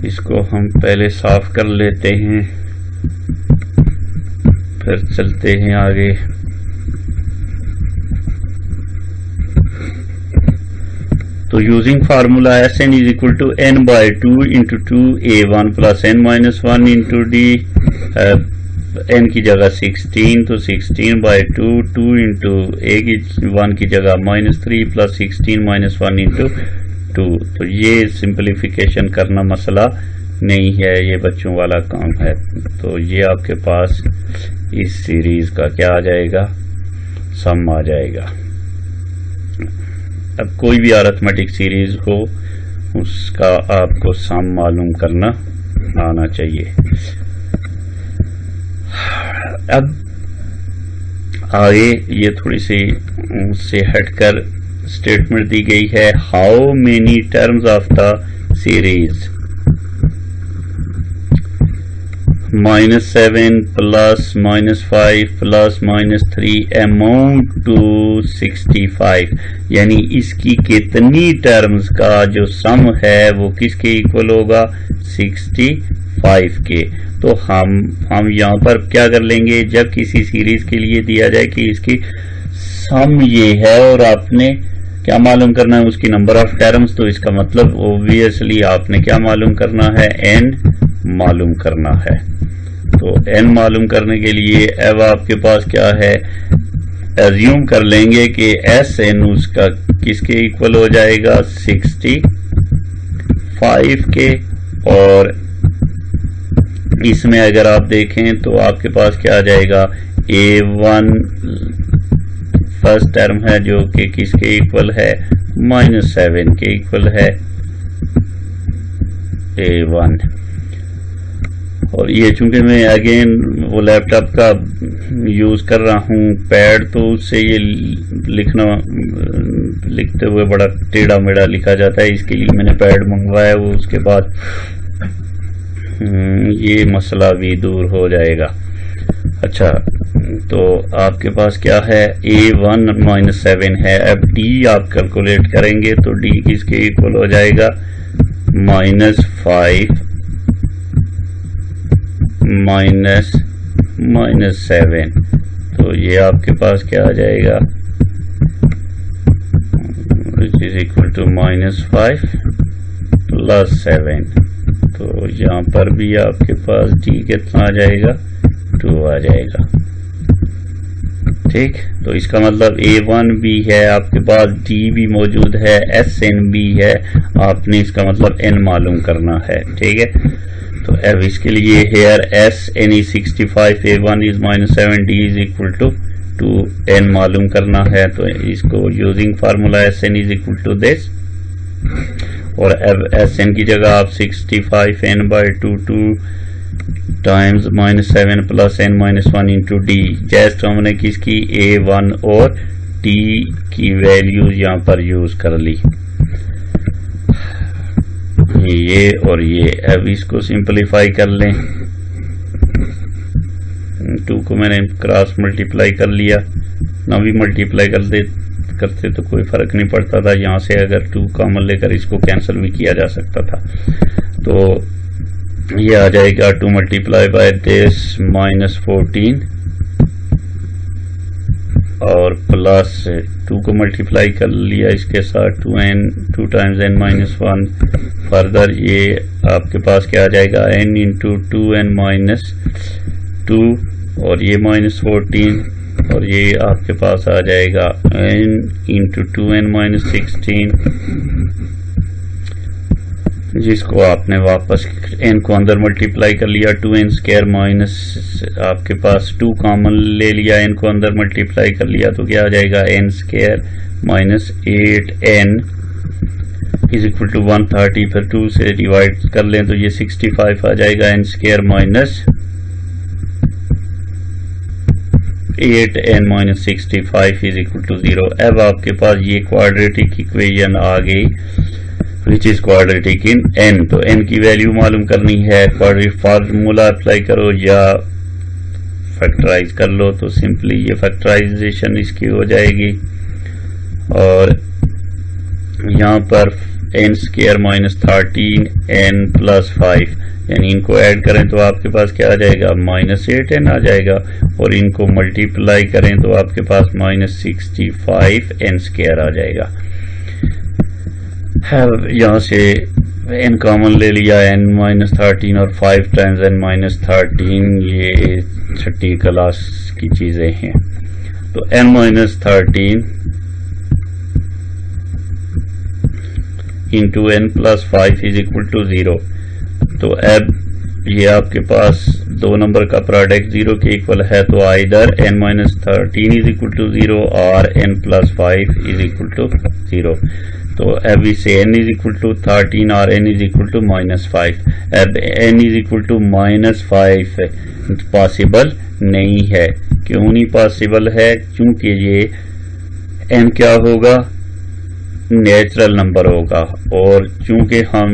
इसको हम पहले साफ कर लेते हैं, फिर चलते हैं आगे। तो using formula Sn is equal to n/2 into 2a1 plus n-1 into d, n की जगह 16, तो 16/2, 2 इंटू a की 1 की जगह -3 प्लस 16 -1 इंटू 2। तो ये सिंप्लीफिकेशन करना मसला नहीं है, ये बच्चों वाला काम है। तो ये आपके पास इस सीरीज का क्या आ जाएगा सम आ जाएगा। अब कोई भी अरिथमेटिक सीरीज हो उसका आपको सम मालूम करना आना चाहिए। अब आगे ये थोड़ी सी उससे हटकर स्टेटमेंट दी गई है, how many terms of the series -7 plus -5 plus -3 amount to 65, यानी इसकी कितनी टर्म्स का जो सम है वो किसके इक्वल होगा 65 के। तो हम यहाँ पर क्या कर लेंगे, जब किसी सीरीज के लिए दिया जाए कि इसकी सम ये है और आपने क्या मालूम करना है उसकी नंबर ऑफ टर्म्स, तो इसका मतलब ओब्वियसली आपने क्या मालूम करना है n मालूम करना है। तो n मालूम करने के लिए अब आपके पास क्या है, एज्यूम कर लेंगे कि Sn उसका किसके इक्वल हो जाएगा 65 के। और इसमें अगर आप देखें तो आपके पास क्या आ जाएगा A1 फर्स्ट टर्म है जो कि किसके इक्वल है -7 के इक्वल है A1। और ये चूंकि मैं अगेन वो लैपटॉप का यूज कर रहा हूँ पैड, तो उससे ये लिखते हुए बड़ा टेढ़ा मेढ़ा लिखा जाता है, इसके लिए मैंने पैड मंगवाया। वो उसके बाद ये मसला भी दूर हो जाएगा। अच्छा, तो आपके पास क्या है A1 -7 है। अब D आप कैलकुलेट करेंगे तो D किसके इक्वल हो जाएगा -5 -7। तो ये आपके पास क्या आ जाएगा विच इज इक्वल टू -5 + 7। तो यहाँ पर भी आपके पास D कितना आ जाएगा 2 आ जाएगा। ठीक, तो इसका मतलब A1 भी है आपके पास, D भी मौजूद है, Sn भी है, आपने इसका मतलब n मालूम करना है। ठीक है, तो अब इसके लिए hair Sn is 65, A1 is -7, D is equal to 2n मालूम करना है। तो इसको using formula Sn is equal to this, और अब Sn की जगह आप 65n/2 times -7 plus n-1 into D। Just हमने किसकी A1 और D की वैल्यूज यहाँ पर यूज कर ली। ये और ये। अब इसको सिंपलीफाई कर लें, 2 को मैंने क्रॉस मल्टीप्लाई कर लिया, ना भी मल्टीप्लाई करते तो कोई फर्क नहीं पड़ता था। यहाँ से अगर 2 कॉमन लेकर इसको कैंसिल भी किया जा सकता था। तो ये आ जाएगा 2 मल्टीप्लाई बाय दिस -14 और प्लस 2 को मल्टीप्लाई कर लिया इसके साथ 2 टाइम्स n - 1। फर्दर ये आपके पास क्या आ जाएगा, n इंटू 2n - 2 और ये -14 और ये आपके पास आ जाएगा n इंटू 2n - 16, जिसको आपने वापस n को अंदर मल्टीप्लाई कर लिया, 2n स्क्वायर माइनस आपके पास 2 कॉमन ले लिया, n को अंदर मल्टीप्लाई कर लिया तो क्या आ जाएगा, n square minus 8n is equal to 130। फिर 2 से डिवाइड कर लें तो ये 65 आ जाएगा, n square minus 8n minus 65 is equal to 0। अब आपके पास ये क्वाड्रेटिक इक्वेशन आ गई which is quadratic in n। तो n की वैल्यू मालूम करनी है, क्वाड्रेटिक फार्मूला अप्लाई करो या फैक्टराइज कर लो। तो सिंपली ये फैक्टराइजेशन इसकी हो जाएगी और यहाँ पर n square minus 13n plus 5, यानी इनको ऐड करें तो आपके पास क्या आ जाएगा, -8n आ जाएगा और इनको मल्टीप्लाई करें तो आपके पास -65n स्क्वायर आ जाएगा। यहाँ से n कॉमन ले लिया, n - 13 और 5 टाइम्स n - 13, ये 6ठी क्लास की चीजें हैं। तो n - 13 into n plus 5 is equal to 0। तो अब ये आपके पास 2 नंबर का प्रोडक्ट 0 के इक्वल है, तो either n - 13 is equal to 0 और n plus 5 is equal to 0। तो अब इसे n इज इक्वल टू 13 और n इज इक्वल टू -5। अब n is equal to -5 possible नहीं है। क्यों नहीं पॉसिबल है? क्योंकि ये n क्या होगा, नेचुरल नंबर होगा और चूंकि हम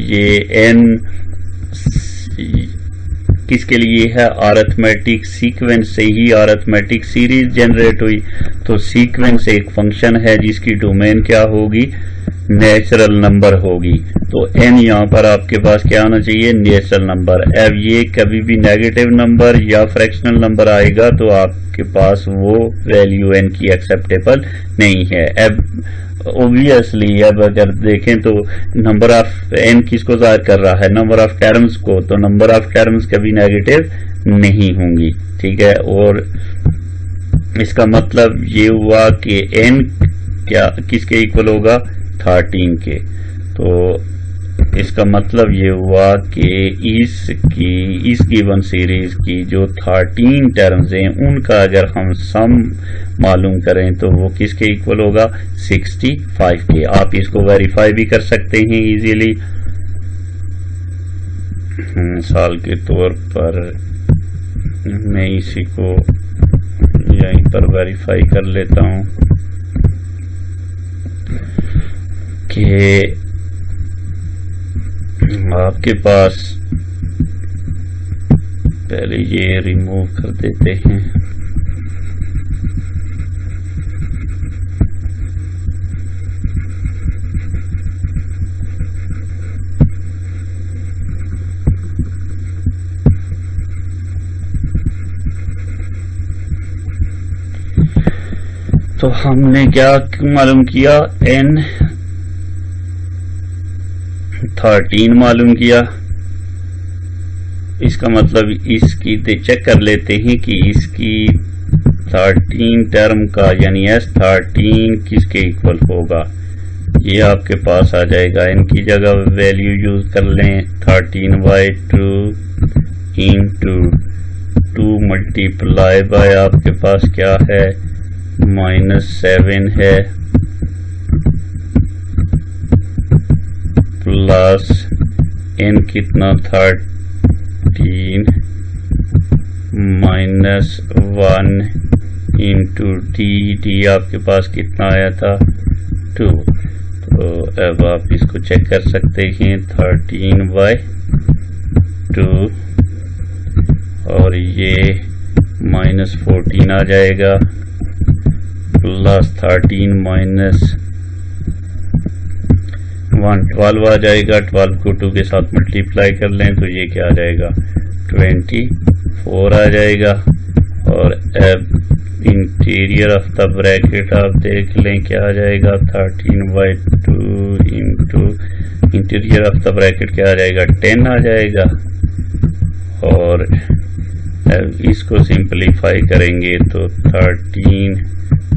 ये n किसके लिए है, अरिथमेटिक सीक्वेंस से ही अरिथमेटिक सीरीज जनरेट हुई। तो सीक्वेंस एक फंक्शन है जिसकी डोमेन क्या होगी, नेचुरल नंबर होगी। तो n यहाँ पर आपके पास क्या होना चाहिए, नेचुरल नंबर। अब ये कभी भी नेगेटिव नंबर या फ्रैक्शनल नंबर आएगा तो आपके पास वो वैल्यू n की एक्सेप्टेबल नहीं है। अब ऑब्वियसली अब अगर देखें तो नंबर ऑफ n किसको जाहिर कर रहा है, नंबर ऑफ टर्म्स को। तो नंबर ऑफ टर्म्स कभी नेगेटिव नहीं होंगी, ठीक है। और इसका मतलब ये हुआ कि n क्या किसके इक्वल होगा, 13 के। तो इसका मतलब ये हुआ कि इस गिवन सीरीज की जो 13 टर्म्स हैं उनका अगर हम सम मालूम करें तो वो किसके इक्वल होगा, 65 के। आप इसको वेरीफाई भी कर सकते हैं इजीली। मिसाल के तौर पर मैं इसी को यहीं पर वेरीफाई कर लेता हूं कि आपके पास, पहले ये रिमूव कर देते हैं। तो हमने क्या मालूम किया, n 13 मालूम किया। इसका मतलब इसकी चेक कर लेते हैं कि इसकी 13 टर्म का यानी S13 किसके इक्वल होगा। ये आपके पास आ जाएगा, इनकी जगह वैल्यू यूज कर लें, 13/2 इंटू 2 मल्टीप्लाई बाय आपके पास क्या है, -7 है, प्लस n कितना 13 -1 इंटू डी आपके पास कितना आया था 2। तो तो अब आप इसको चेक कर सकते हैं 13/2 और ये -14 आ जाएगा प्लस 13 माइनस 1 12 आ जाएगा। 12 को 2 के साथ मल्टीप्लाई कर लें तो ये क्या आ जाएगा 24 आ जाएगा। और अब इंटीरियर ऑफ द ब्रैकेट आप देख लें क्या आ जाएगा 13/2 into interior of the bracket क्या आ जाएगा 10 आ जाएगा। और अब इसको सिंपलीफाई करेंगे तो 13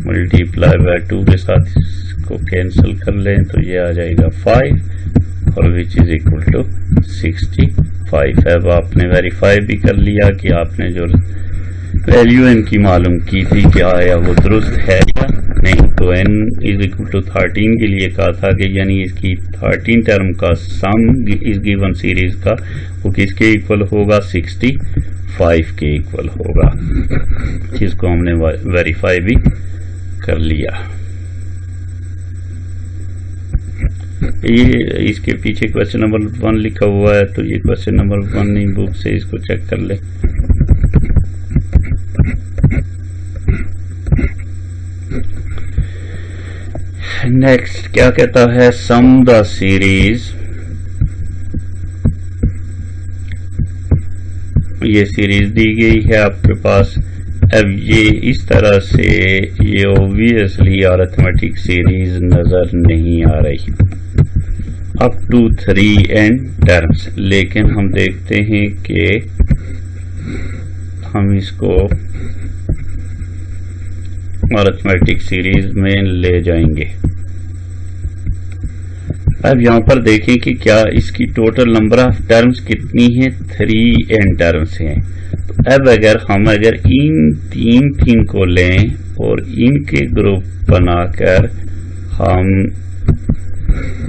मल्टीप्लाई बाय 2 के साथ इसको कैंसिल कर लें तो ये आ जाएगा 5 और विच इज इक्वल टू 65। अब आपने वेरीफाई भी कर लिया कि आपने जो वैल्यू n की मालूम की थी क्या आया वो दुरुस्त है या नहीं। तो n इज इक्वल टू 13 के लिए कहा था कि यानी इसकी 13 टर्म का सम इस गिवन सीरीज का वो किसके इक्वल होगा 65 के इक्वल होगा, जिसको हमने वेरीफाई भी कर लिया। ये इसके पीछे क्वेश्चन नंबर 1 लिखा हुआ है तो ये क्वेश्चन नंबर 1 नहीं बुक से इसको चेक कर ले। नेक्स्ट क्या कहता है सम द सीरीज, ये सीरीज दी गई है आपके पास। अब ये इस तरह से ये ऑब्वियसली अरिथमेटिक सीरीज नजर नहीं आ रही अप टू 3n टर्म्स, लेकिन हम देखते हैं कि हम इसको अरिथमेटिक सीरीज में ले जाएंगे। अब यहाँ पर देखें कि क्या इसकी टोटल नंबर ऑफ टर्म्स कितनी है 3n टर्म्स हैं। तो अब अगर इन तीन को लें और इनके ग्रुप बनाकर हम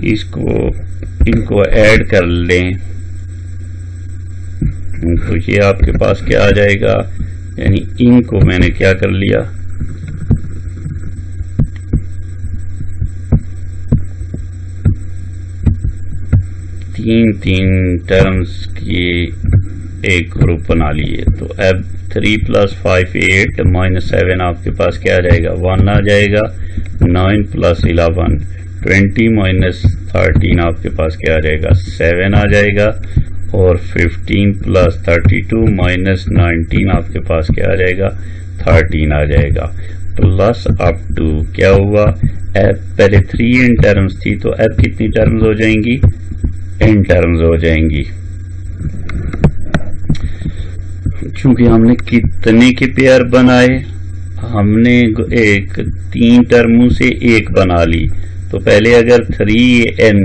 इनको ऐड कर लें तो ये आपके पास क्या आ जाएगा, यानी इनको मैंने क्या कर लिया तीन टर्म्स की एक ग्रुप बना लिए। तो अब 3 + 5 8 -7 आपके पास क्या आ जाएगा 1 आ जाएगा। 9 + 11 20 - 13 आपके पास क्या आ जाएगा 7 आ जाएगा। और 15 + 32 - 19 आपके पास क्या आ जाएगा 13 आ जाएगा। प्लस अप टू क्या हुआ, अब पहले 3n टर्म्स थी तो अब कितनी टर्म्स हो जाएंगी n टर्म्स हो जाएंगी, क्योंकि हमने कितने के पेयर बनाए, हमने एक 3 टर्मों से एक बना ली। तो पहले अगर 3n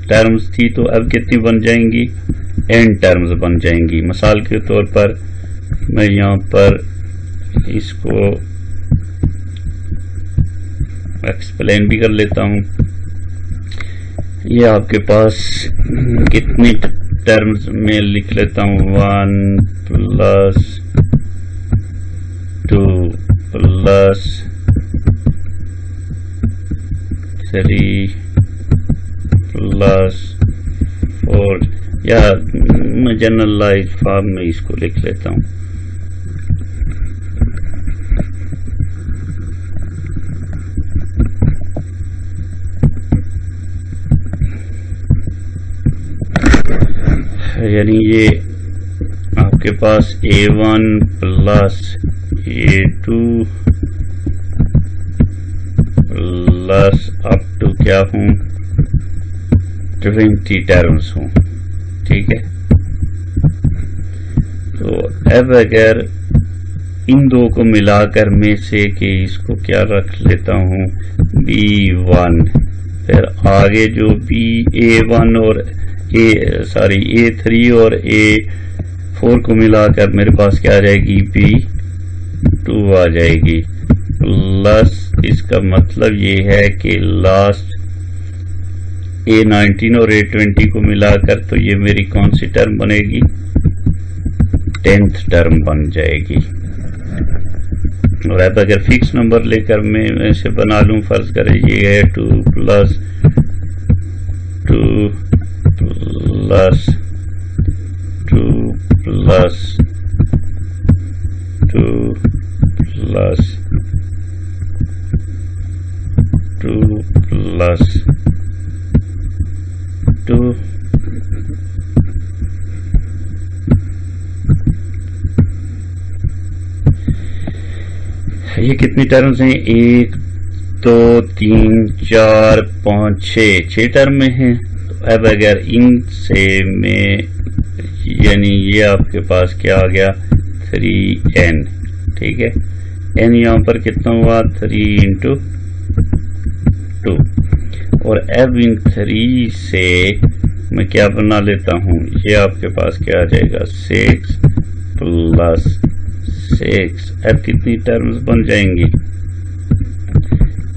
टर्म्स थी तो अब कितनी बन जाएंगी n टर्म्स बन जाएंगी। मिसाल के तौर पर मैं यहाँ पर इसको एक्सप्लेन भी कर लेता हूँ। ये आपके पास कितने टर्म्स में लिख लेता हूँ 1 + 2 + 3 + 4 या मैं जनरलाइज फॉर्म में इसको लिख लेता हूँ। यानी ये आपके पास A1 + A2 plus up to क्या हूं 20 टर्म्स हूं, ठीक है। तो अब अगर इन दो को मिलाकर में से कि इसको क्या रख लेता हूं B1, फिर आगे जो A1 और A3 और A4 को मिलाकर मेरे पास क्या आ जाएगी B2 आ जाएगी। प्लस इसका मतलब ये है कि लास्ट A19 और A20 को मिलाकर तो ये मेरी कौन सी टर्म बनेगी 10th टर्म बन जाएगी। और अब अगर फिक्स नंबर लेकर मैं इसे बना लूं, फर्ज करें ये है 2 + 2 plus 2 plus 2 plus 2 plus 2 ये कितनी टर्म्स हैं? 1 2 3 4 5 6 टर्म में हैं। तो अब अगर इन से में यानी ये आपके पास क्या आ गया 3n, ठीक है। n यहाँ पर कितना हुआ 3 into 2 और अब इन 3 से मैं क्या बना लेता हूँ, ये आपके पास क्या आ जाएगा 6 plus 6। अब कितनी टर्म्स बन जाएंगी?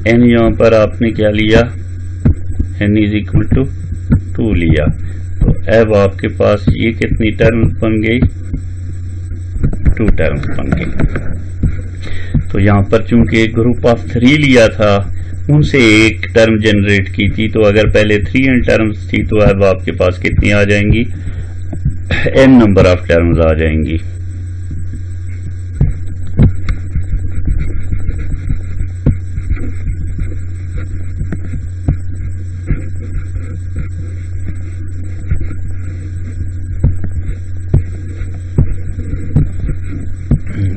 n यहाँ पर आपने क्या लिया n इज इक्वल टू 2 लिया। तो अब आपके पास ये कितनी टर्म्स बन गई 2 टर्म्स बन गई। तो यहाँ पर चूंकि ग्रुप ऑफ 3 लिया था उनसे एक टर्म जनरेट की थी, तो अगर पहले 3n टर्म्स थी तो अब आपके पास कितनी आ जाएंगी n नंबर ऑफ टर्म्स आ जाएंगी।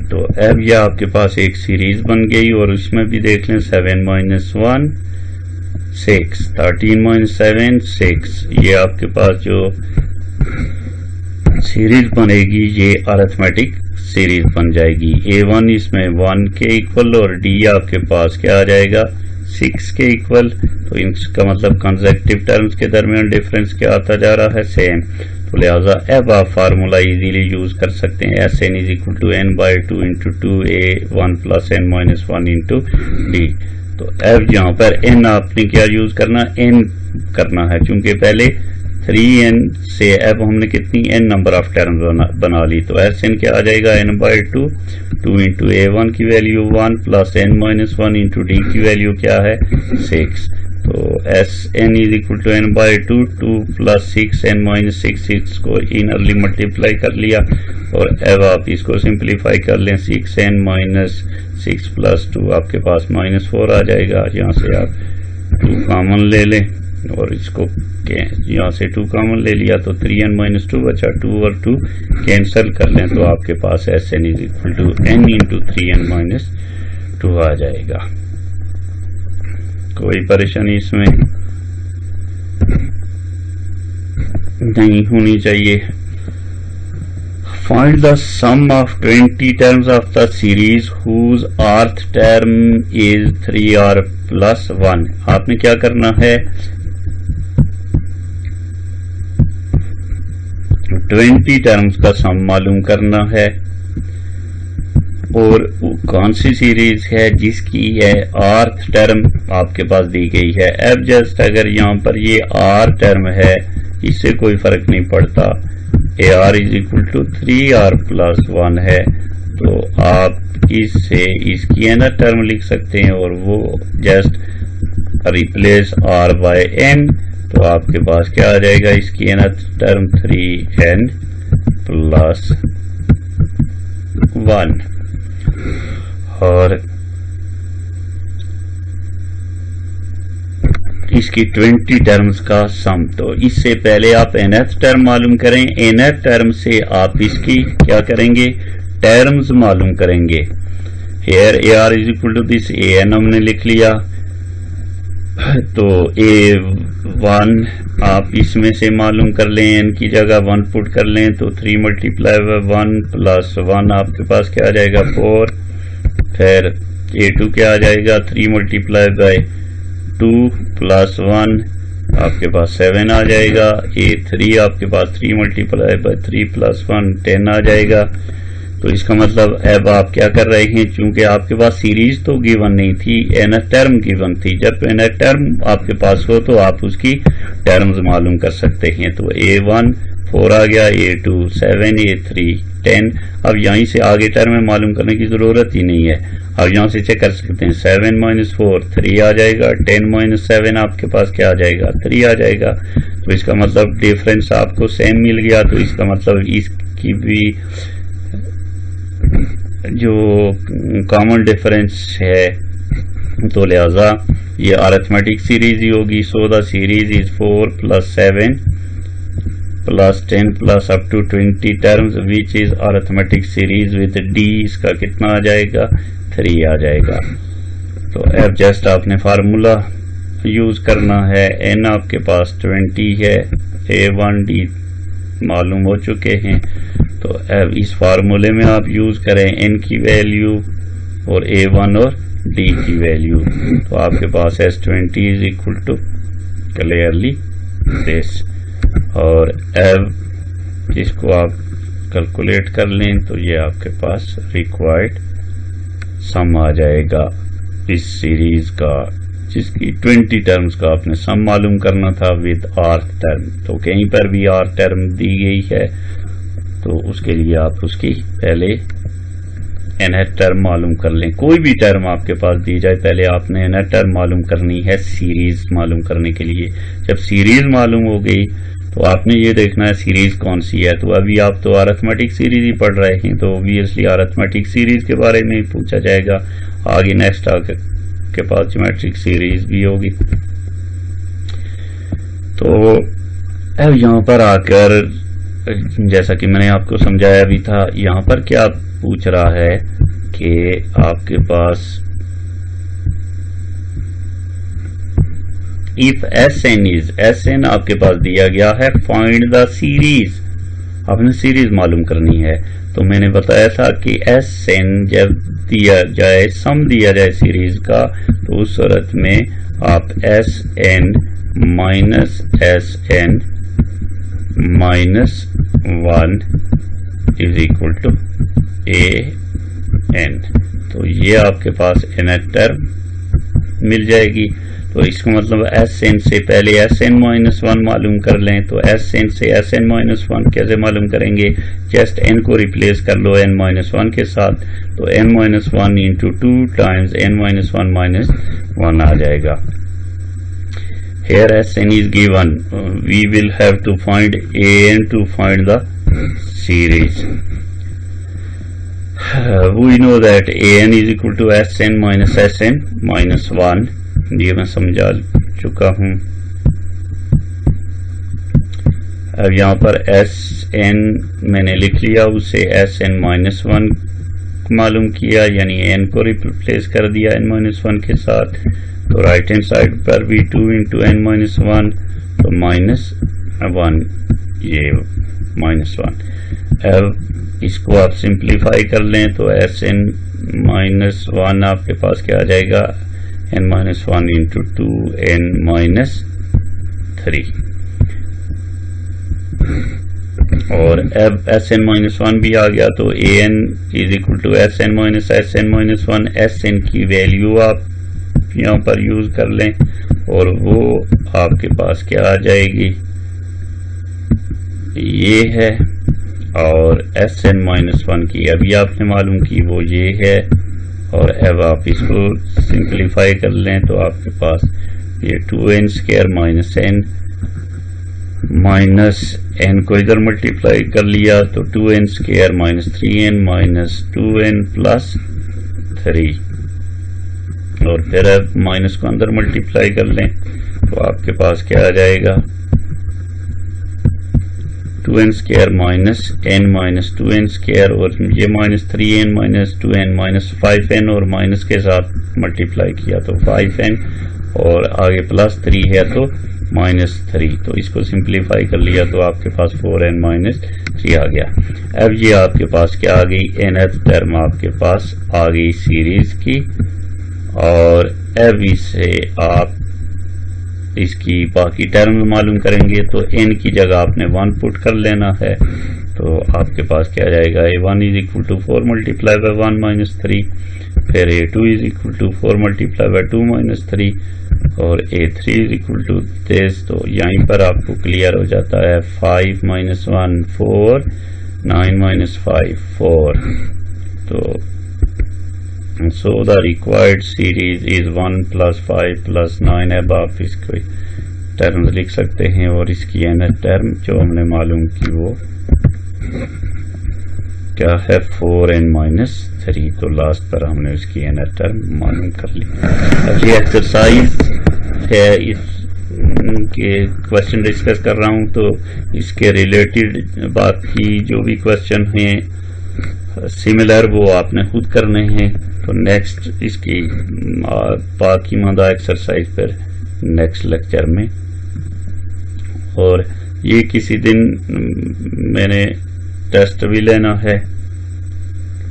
तो अब यह आपके पास एक सीरीज बन गई और इसमें भी देख लें 7 - 1 6 13 - 7 6। ये आपके पास जो सीरीज बनेगी ये अरिथमेटिक सीरीज बन जाएगी। A1 इसमें 1 के इक्वल और D आपके पास क्या आ जाएगा 6 के इक्वल। तो इसका मतलब कंसेक्टिव टर्म्स के दरमियान डिफरेंस क्या आता जा रहा है सेम। तो लिहाजा अब आप फार्मूला इजीली यूज कर सकते हैं Sn is equal to n/2 into 2a1 plus n - 1 into d। तो अब यहाँ पर n आपने क्या यूज करना n करना है, चूंकि पहले 3n से अब हमने कितनी n नंबर ऑफ टर्म्स बना ली। तो Sn क्या आ जाएगा n/2 2 इंटू a1 की value 1 plus n - 1 into d की वैल्यू क्या है 6। तो Sn is equal to n/2 2 plus 6 n - 6 को इनरली मल्टीप्लाई कर लिया और अब आप इसको सिंप्लीफाई कर लें 6n - 6 प्लस 2 आपके पास -4 आ जाएगा। यहाँ से आप 2 कॉमन ले लें और इसको यहाँ से 2 कॉमन ले लिया तो 3n - 2 बचा, 2 और 2 कैंसिल कर लें तो आपके पास Sn is equal to n into 3n - 2 आ जाएगा। कोई परेशानी इसमें नहीं होनी चाहिए। Find the sum of 20 terms of the series whose rth term is 3r plus 1। आपने क्या करना है 20 टर्म्स का सम मालूम करना है और कौन सी सीरीज है जिसकी है rth टर्म आपके पास दी गई है। अब जस्ट अगर यहाँ पर ये r टर्म है इससे कोई फर्क नहीं पड़ता, ar is equal to 3r plus 1 है तो आप इससे इसकी nth टर्म लिख सकते हैं और वो just replace r by n। तो आपके पास क्या आ जाएगा इसकी nth टर्म 3n प्लस 1 और इसकी 20 टर्म्स का सम। तो इससे पहले आप nth टर्म मालूम करें, nth टर्म से आप इसकी क्या करेंगे टर्म्स मालूम करेंगे। Here ar is equal to this an हमने लिख लिया तो a1 आप इसमें से मालूम कर लें, n की जगह 1 पुट कर लें तो 3 मल्टीप्लाई बाय 1 प्लस 1 आपके पास क्या आ जाएगा 4। फिर a2 क्या आ जाएगा 3 मल्टीप्लाई बाय 2 प्लस 1 आपके पास 7 आ जाएगा। a3 आपके पास 3 मल्टीप्लाई बाय 3 प्लस 1 10 आ जाएगा। तो इसका मतलब अब आप क्या कर रहे हैं, चूंकि आपके पास सीरीज तो गिवन नहीं थी, nth टर्म गिवन थी। जब nth टर्म आपके पास हो तो आप उसकी टर्म्स मालूम कर सकते हैं। तो A1 4 आ गया, A2 7, A3 10। अब यहीं से आगे टर्म मालूम करने की जरूरत ही नहीं है, अब यहां से चेक कर सकते हैं। 7 - 4 3 आ जाएगा, 10 - 7 आपके पास क्या आ जाएगा, 3 आ जाएगा। तो इसका मतलब डिफरेंस आपको सेम मिल गया। तो इसका मतलब इसकी भी जो कॉमन डिफरेंस है, तो लिहाजा ये अरिथमेटिक सीरीज ही होगी। So the series is 4 + 7 + 10 + up to 20 terms which is arithmetic series with D. इसका कितना आ जाएगा, 3 आ जाएगा। तो अब जस्ट आपने फार्मूला यूज करना है। n आपके पास 20 है, A1 D मालूम हो चुके हैं। तो अब इस फार्मूले में आप यूज करें n की वैल्यू और A1 और D की वैल्यू। तो आपके पास S20 = क्लियरली दिस। और अब इसको आप कैलकुलेट कर लें तो ये आपके पास रिक्वायर्ड सम आ जाएगा इस सीरीज का, जिसकी 20 टर्म्स का आपने सम मालूम करना था विद r टर्म। तो कहीं पर भी r टर्म दी गई है तो उसके लिए आप उसकी पहले nth टर्म मालूम कर लें। कोई भी टर्म आपके पास दी जाए पहले आपने nth टर्म मालूम करनी है सीरीज मालूम करने के लिए। जब सीरीज मालूम हो गई तो आपने ये देखना है सीरीज कौन सी है। तो अभी आप तो अरिथमेटिक सीरीज ही पढ़ रहे हैं, तो ऑब्वियसली अरिथमेटिक सीरीज के बारे में पूछा जाएगा। आगे नेक्स्ट आपके पास ज्योमेट्रिक सीरीज भी होगी। तो अब यहाँ पर आकर जैसा कि मैंने आपको समझाया भी था, यहाँ पर क्या पूछ रहा है कि आपके पास इफ Sn आपके पास दिया गया है, फाइंड द सीरीज, आपने सीरीज मालूम करनी है। तो मैंने बताया था कि Sn जब दिया जाए, सम दिया जाए सीरीज का, तो उस सूरत में आप Sn - Sn - 1 = An। तो ये आपके पास nth टर्म मिल जाएगी। तो इसका मतलब Sn से पहले Sn - 1 मालूम कर लें। तो Sn से Sn - 1 कैसे मालूम करेंगे, जस्ट n को रिप्लेस कर लो n - 1 के साथ। तो n - 1 × 2 टाइम्स n - 1 - 1 आ जाएगा। Here Sn is given, we will have to find An to find the series. We know that An is equal to Sn - Sn - 1। ये मैं समझा चुका हूं। अब यहाँ पर Sn मैंने लिख लिया, उसे Sn - 1 मालूम किया, यानी n को रिप्लेस कर दिया n - 1 के साथ। तो राइट हैंड साइड पर भी 2 × n - 1, तो -1, ये -1। अब इसको आप सिंप्लीफाई कर लें तो Sn - 1 आपके पास क्या आ जाएगा, n - 1 × 2n - 3। और अब Sn - 1 भी आ गया, तो An = Sn - Sn - 1। Sn की वैल्यू आप यहाँ पर यूज कर लें और वो आपके पास क्या आ जाएगी, ये है। और Sn - 1 की अभी आपने मालूम की, वो ये है। और अब आप इसको सिंप्लीफाई कर लें तो आपके पास ये 2n² - n को इधर मल्टीप्लाई कर लिया, तो 2n² - 3n - 2n + 3। और फिर अब माइनस को अंदर मल्टीप्लाई कर लें तो आपके पास क्या आ जाएगा, 2n² - n - 2n² और ये -3n - 2n - 5n और माइनस के साथ मल्टीप्लाई किया तो 5n और आगे +3 है तो -3। तो इसको सिंप्लीफाई कर लिया तो आपके पास 4n - 3 आ गया। अब ये आपके पास क्या आ गई, nth टर्म आपके पास आ गई सीरीज की। और अब इसे आप इसकी बाकी टर्म मालूम करेंगे, तो n की जगह आपने 1 पुट कर लेना है। तो आपके पास क्या जाएगा, a1 is equal to 4 multiply by 1 minus 3, फिर a2 is equal to 4 multiply by 2 minus 3 और a3 is equal to this. तो यहीं पर आपको क्लियर हो जाता है 5 माइनस 1 4, 9 माइनस 5 4। तो so the required series is 1 plus 5 plus 9। अब आप इसको टर्म्स लिख सकते हैं और इसकी nth टर्म जो हमने मालूम की वो क्या है 4n माइनस 3। तो लास्ट पर हमने उसकी nth टर्म मालूम कर ली। अब ये एक्सरसाइज है, इसके क्वेश्चन डिस्कस कर रहा हूँ तो इसके रिलेटेड बाकी जो भी क्वेश्चन हैं सिमिलर वो आपने खुद करने हैं। तो नेक्स्ट इसकी बाकी मादा एक्सरसाइज पर नेक्स्ट लेक्चर में, और ये किसी दिन मैंने टेस्ट भी लेना है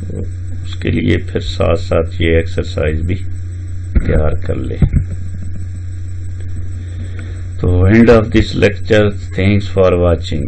तो उसके लिए फिर साथ साथ ये एक्सरसाइज भी तैयार कर ले। तो end of this lecture, thanks for watching.